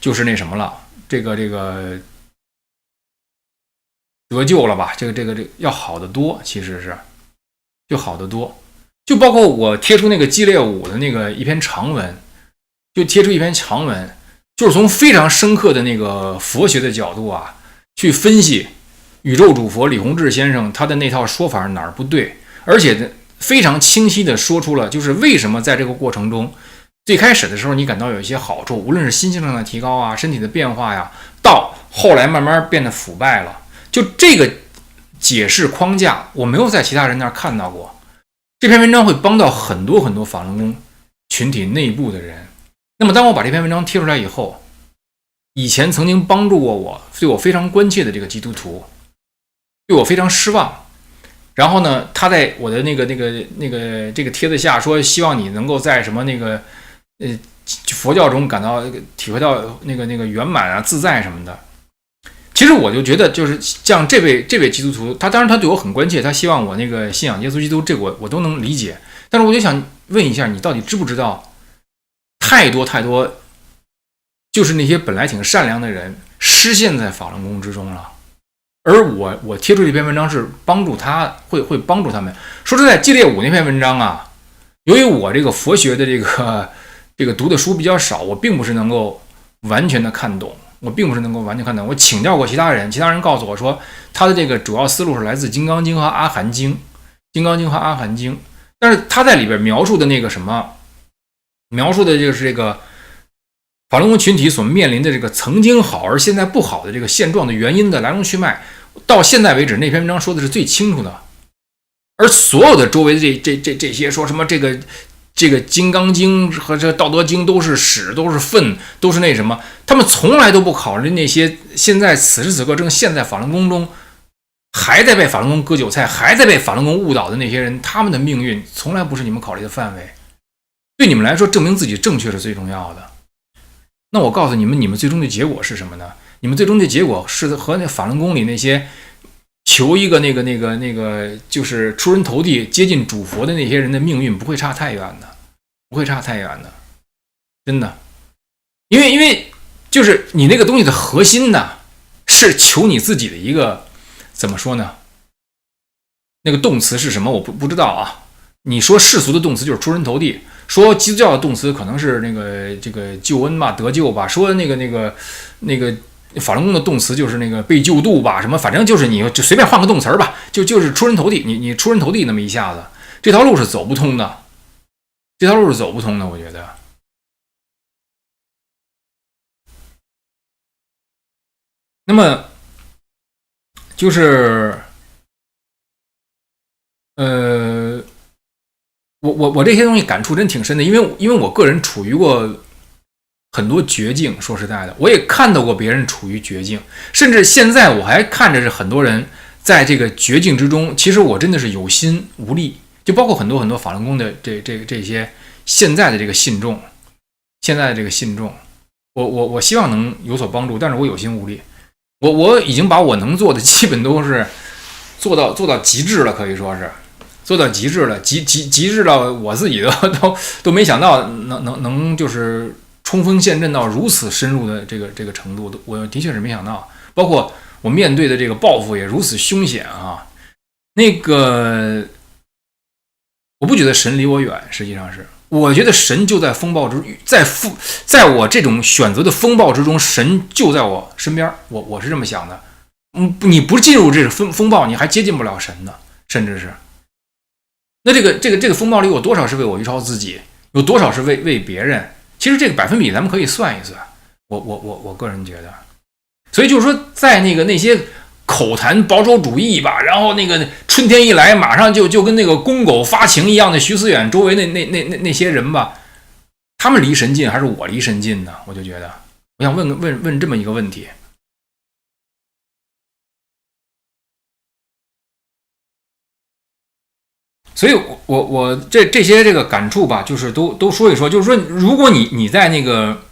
A: 就是那什么了，这个得救了吧？这个要好得多，其实是就好得多。就包括我贴出那个激烈舞的那个一篇长文，就贴出一篇长文，就是从非常深刻的那个佛学的角度啊，去分析宇宙主佛李洪志先生他的那套说法哪儿不对，而且非常清晰的说出了就是为什么在这个过程中，最开始的时候你感到有一些好处，无论是心性上的提高啊，身体的变化呀，到后来慢慢变得腐败了。就这个解释框架，我没有在其他人那儿看到过。这篇文章会帮到很多法轮功群体内部的人。那么，当我把这篇文章贴出来以后，以前曾经帮助过我、对我非常关切的这个基督徒，对我非常失望。然后呢，他在我的这个帖子下说，希望你能够在什么佛教中感到体会到那个圆满啊、自在什么的。其实我就觉得，就是像这位基督徒，他当然他对我很关切，他希望我那个信仰耶稣基督，这个我都能理解。但是我就想问一下，你到底知不知道，太多就是那些本来挺善良的人，失陷在法轮功之中了。而我贴出这篇文章是帮助他，会帮助他们。说实在，激烈舞那篇文章啊，由于我这个佛学的这个读的书比较少，我并不是能够完全的看懂。我请教过其他人告诉我说，他的这个主要思路是来自《金刚经》和《阿含经》，但是他在里边描述的那个描述的就是这个法轮功群体所面临的这个曾经好而现在不好的这个现状的原因的来龙去脉，到现在为止那篇文章说的是最清楚的。而所有的周围的这些说什么这个这个《金刚经》和这《道德经》都是屎，都是粪，都是那什么，他们从来都不考虑那些现在此时此刻正陷在法轮功中，还在被法轮功割韭菜，还在被法轮功误导的那些人，他们的命运从来不是你们考虑的范围。对你们来说，证明自己正确是最重要的。那我告诉你们，你们最终的结果是什么呢？你们最终的结果是和那法轮功里那些求一个那个就是出人头地、接近主佛的那些人的命运不会差太远的，不会差太远的，真的。因为就是你那个东西的核心呢，是求你自己的一个怎么说呢？那个动词是什么？我不知道啊。你说世俗的动词就是出人头地，说基督教的动词可能是这个救恩吧、得救吧，说那个法轮功的动词就是那个被救度吧，什么反正就是你就随便换个动词吧，就是出人头地，你出人头地那么一下子，这条路是走不通的，这条路是走不通的，我觉得。那么就是我这些东西感触真挺深的，因为我个人处于过很多绝境，说实在的，我也看到过别人处于绝境，甚至现在我还看着是很多人在这个绝境之中，其实我真的是有心无力，就包括很多法轮功的这些现在的这个信众，我希望能有所帮助，但是我有心无力，我已经把我能做的基本都是做到极致了，可以说是。做到极致了，极致到我自己都没想到能就是冲锋陷阵到如此深入的这个程度，我的确是没想到。包括我面对的这个报复也如此凶险啊！那个我不觉得神离我远，实际上是我觉得神就在风暴之在我这种选择的风暴之中，神就在我身边。我是这么想的。你不进入这个风暴，你还接近不了神呢，甚至是。那这个风暴里有多少是为我预超自己，有多少是为别人？其实这个百分比咱们可以算一算。我个人觉得，所以就是说，在那些口谈保守主义吧，然后那个春天一来，马上就跟那个公狗发情一样的徐思远周围那些人吧，他们离神近还是我离神近呢？我就觉得，我想问这么一个问题。所以我这些这个感触吧，就是都说一说，就是说，如果你在那个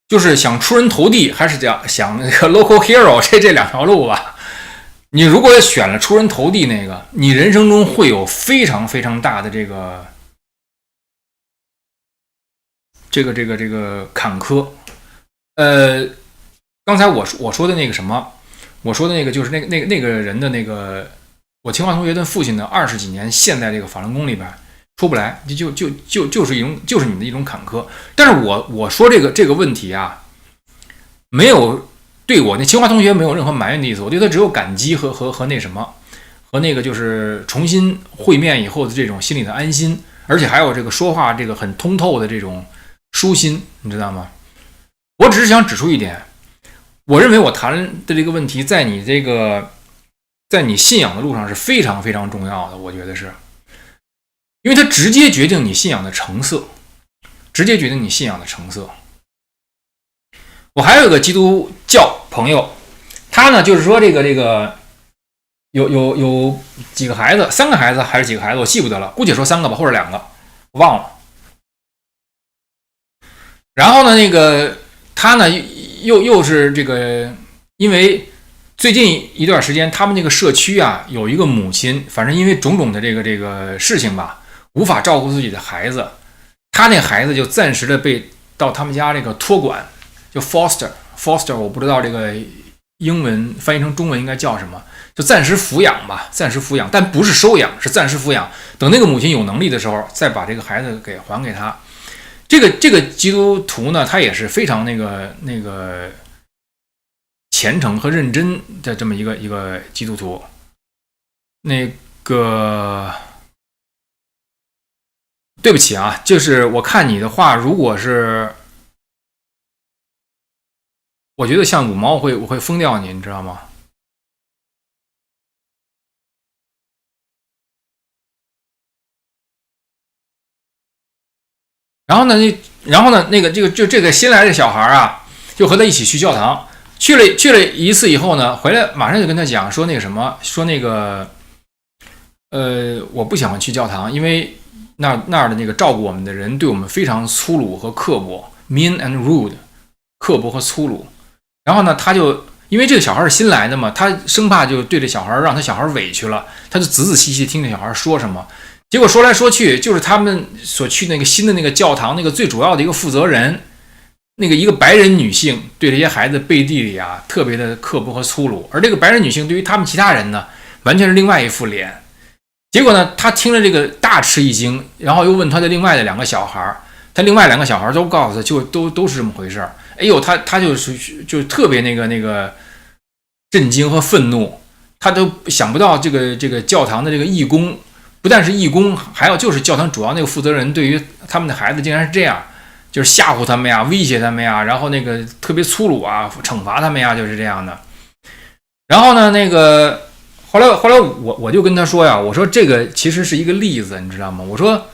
A: 就是想出人头地，还是想那个 local hero 这两条路吧，你如果选了出人头地那个，你人生中会有非常非常大的这个坎坷。刚才我说的那个什么。我说的那个就是那个人的那个，我清华同学的父亲的20几年陷在这个法轮功里边出不来，就是你的一种坎坷。但是我说这个问题啊，没有对我那清华同学没有任何埋怨的意思，我对他只有感激和那什么，和那个就是重新会面以后的这种心里的安心，而且还有这个说话这个很通透的这种舒心，你知道吗？我只是想指出一点。我认为我谈的这个问题，在你信仰的路上是非常非常重要的。我觉得是，因为它直接决定你信仰的成色，直接决定你信仰的成色。我还有一个基督教朋友，他呢就是说这个有几个孩子，3个孩子还是几个孩子，我记不得了，姑且说3个吧，或者2个，我忘了。然后呢，那个他呢。又是这个，因为最近一段时间，他们那个社区啊，有一个母亲，反正因为种种的这个事情吧，无法照顾自己的孩子，他那孩子就暂时的被到他们家这个托管，就 foster， 我不知道这个英文翻译成中文应该叫什么，就暂时抚养吧，暂时抚养，但不是收养，是暂时抚养。等那个母亲有能力的时候，再把这个孩子给还给他。这个基督徒呢，他也是非常那个虔诚和认真的这么一个基督徒。那个对不起啊，就是我看你的话，如果是我觉得像五毛，我会封掉你，你知道吗？这个新来的小孩啊，就和他一起去教堂，去了一次以后呢，回来马上就跟他讲说那个什么，说那个我不想去教堂，因为那儿的那个照顾我们的人对我们非常粗鲁和刻薄 ，mean and rude， 刻薄和粗鲁。然后呢，他就因为这个小孩是新来的嘛，他生怕就对这小孩让他小孩委屈了，他就仔仔细细听这小孩说什么。结果说来说去，就是他们所去那个新的那个教堂那个最主要的一个负责人，那个一个白人女性对这些孩子背地里啊特别的刻薄和粗鲁，而这个白人女性对于他们其他人呢，完全是另外一副脸。结果呢，他听了这个大吃一惊，然后又问他的另外的2个小孩，他另外2个小孩都告诉他，就都是这么回事。哎呦，他就特别那个震惊和愤怒，他都想不到这个教堂的这个义工，不但是义工，还有就是教堂主要那个负责人对于他们的孩子竟然是这样，就是吓唬他们呀，威胁他们呀，然后那个特别粗鲁啊，惩罚他们呀，就是这样的。然后呢，那个后来我就跟他说呀，我说这个其实是一个例子，你知道吗？我说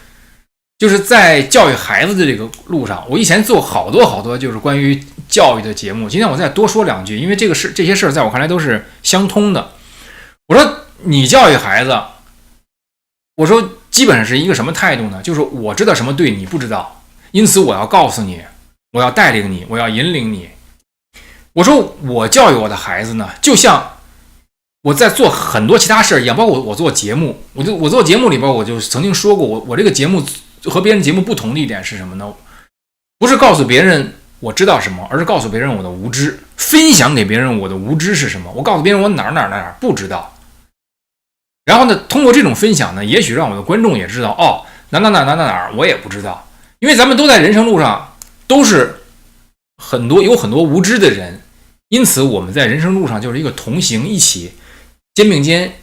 A: 就是在教育孩子的这个路上，我以前做好多就是关于教育的节目，今天我再多说2句，因为这些事在我看来都是相通的。我说你教育孩子，我说基本上是一个什么态度呢？就是我知道什么对，你不知道，因此我要告诉你，我要带领你，我要引领你。我说我教育我的孩子呢，就像我在做很多其他事一样，包括我做节目，我做节目里边我就曾经说过，我这个节目和别人节目不同的一点是什么呢？不是告诉别人我知道什么，而是告诉别人我的无知，分享给别人我的无知是什么。我告诉别人我哪不知道，然后呢，通过这种分享呢，也许让我的观众也知道，哦，哪我也不知道，因为咱们都在人生路上都是有很多无知的人，因此我们在人生路上就是一个同行，一起肩并肩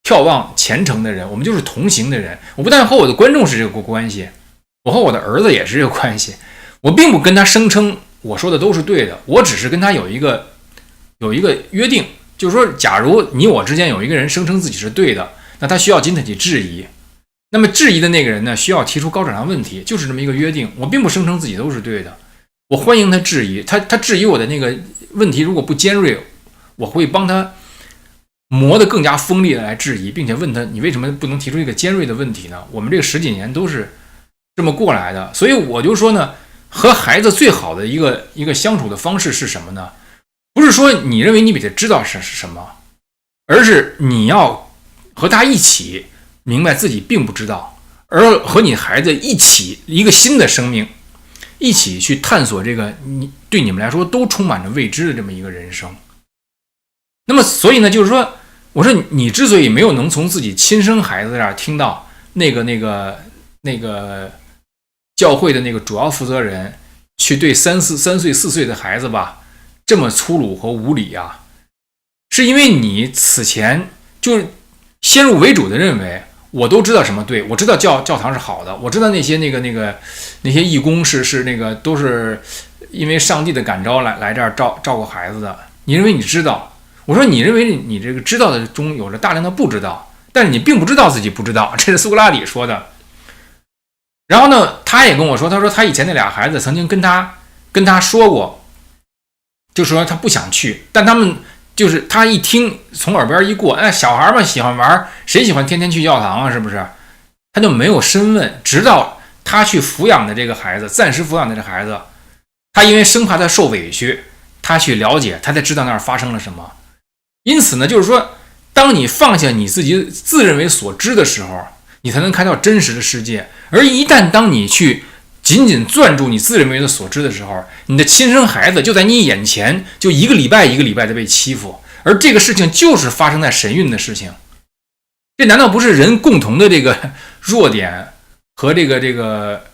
A: 眺望前程的人，我们就是同行的人。我不但和我的观众是这个关系，我和我的儿子也是这个关系。我并不跟他声称我说的都是对的，我只是跟他有一个约定，就是说假如你我之间有一个人声称自己是对的，那他需要经得起质疑，那么质疑的那个人呢，需要提出高质量问题，就是这么一个约定。我并不声称自己都是对的，我欢迎他质疑，他质疑我的那个问题如果不尖锐，我会帮他磨得更加锋利的来质疑，并且问他，你为什么不能提出一个尖锐的问题呢？我们这个10几年都是这么过来的。所以我就说呢，和孩子最好的一个相处的方式是什么呢？不是说你认为你比他知道是什么，而是你要和他一起明白自己并不知道，而和你孩子一起一个新的生命，一起去探索这个对你们来说都充满着未知的这么一个人生。那么所以呢，就是说，我说你之所以没有能从自己亲生孩子那儿听到那个教会的那个主要负责人去对3岁4岁的孩子吧这么粗鲁和无理啊，是因为你此前就先入为主的认为我都知道什么对，我知道教堂是好的，我知道那些义工是那个都是因为上帝的感召来这儿照顾孩子的，你认为你知道。我说你认为你这个知道的中有着大量的不知道，但是你并不知道自己不知道，这是苏格拉底说的。然后呢，他也跟我说，他说他以前那俩孩子曾经跟他说过，就说他不想去，但他们就是他一听从耳边一过，哎，小孩嘛喜欢玩，谁喜欢天天去教堂啊？是不是？他就没有深问，直到他去抚养的这个孩子，暂时抚养的这孩子，他因为生怕他受委屈，他去了解，他才知道那儿发生了什么。因此呢，就是说，当你放下你自己自认为所知的时候，你才能看到真实的世界。而一旦当你去紧紧攥住你自认为的所知的时候，你的亲生孩子就在你眼前，就一个礼拜的被欺负，而这个事情就是发生在神韵的事情。这难道不是人共同的这个弱点和这个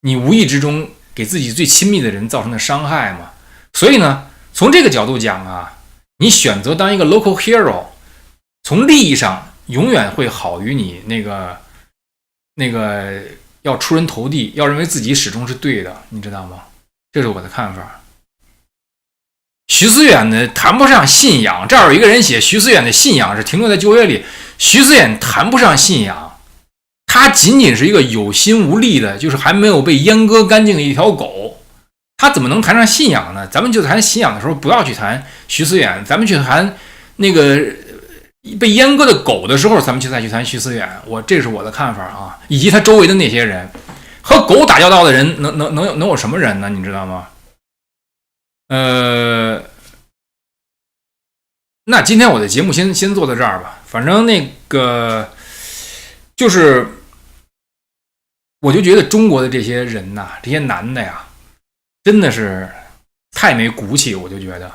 A: 你无意之中给自己最亲密的人造成的伤害吗？所以呢，从这个角度讲啊，你选择当一个 local hero， 从利益上永远会好于你那个要出人头地，要认为自己始终是对的，你知道吗？这是我的看法。徐思远呢谈不上信仰，这儿有一个人写徐思远的信仰是停留在旧约里，徐思远谈不上信仰，他仅仅是一个有心无力的，就是还没有被阉割干净的一条狗，他怎么能谈上信仰呢？咱们就谈信仰的时候，不要去谈徐思远，咱们去谈那个被阉割的狗的时候，咱们再去谈徐思远。这是我的看法啊，以及他周围的那些人，和狗打交道的人，能有什么人呢？你知道吗？那今天我的节目先做到这儿吧。反正那个就是，我就觉得中国的这些人呐，这些男的呀，真的是太没骨气。我就觉得，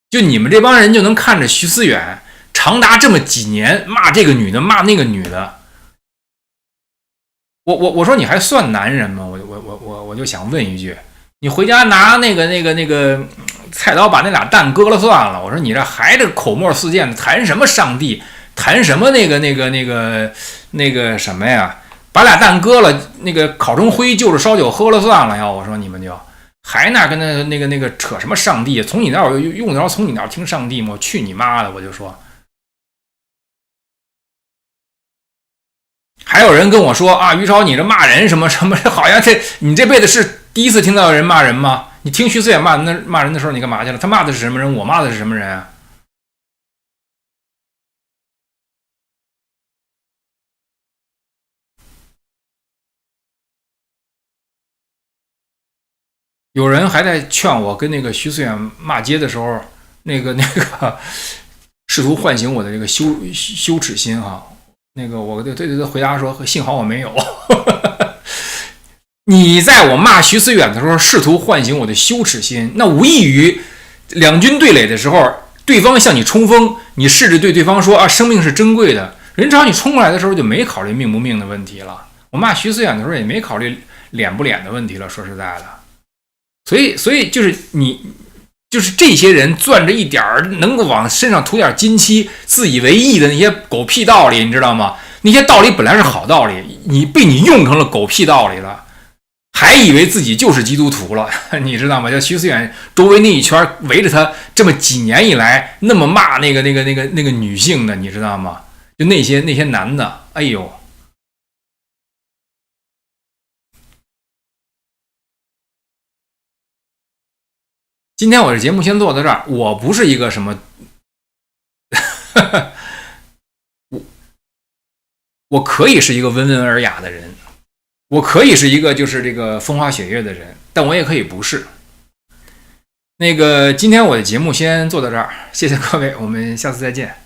A: 就你们这帮人就能看着徐思远长达这么几年骂这个女的骂那个女的，我说你还算男人吗？我就想问一句，你回家拿那个菜刀把那俩蛋割了算了。我说你这还这口沫四溅的，谈什么上帝，谈什么那个什么呀？把俩蛋割了，那个烤成灰，就着烧酒喝了算了呀！我说你们就还跟那个扯什么上帝？从你那儿用得着从你那儿听上帝吗？我去你妈的！我就说，还有人跟我说啊，于超你这骂人什么什么，好像你这辈子是第一次听到有人骂人吗？你听徐思远骂人的时候，你干嘛去了？他骂的是什么人？我骂的是什么人啊？有人还在劝我跟那个徐思远骂街的时候，那个试图唤醒我的这个羞耻心哈。那个我对回答说，幸好我没有。你在我骂徐思远的时候试图唤醒我的羞耻心，那无异于两军对垒的时候，对方向你冲锋，你试着对对方说啊，生命是珍贵的。人朝你冲过来的时候就没考虑命不命的问题了。我骂徐思远的时候也没考虑脸不脸的问题了。说实在的，所以就是这些人攥着一点能够往身上涂点金漆，自以为意的那些狗屁道理，你知道吗？那些道理本来是好道理，你被你用成了狗屁道理了。还以为自己就是基督徒了，你知道吗？就徐思远周围那一圈围着他这么几年以来，那么骂那个女性的，你知道吗？就那些男的，哎呦！今天我这节目先做到这儿，我不是一个什么，我可以是一个温文尔雅的人。我可以是一个就是这个风花雪月的人，但我也可以不是。那个今天我的节目先做到这儿，谢谢各位，我们下次再见。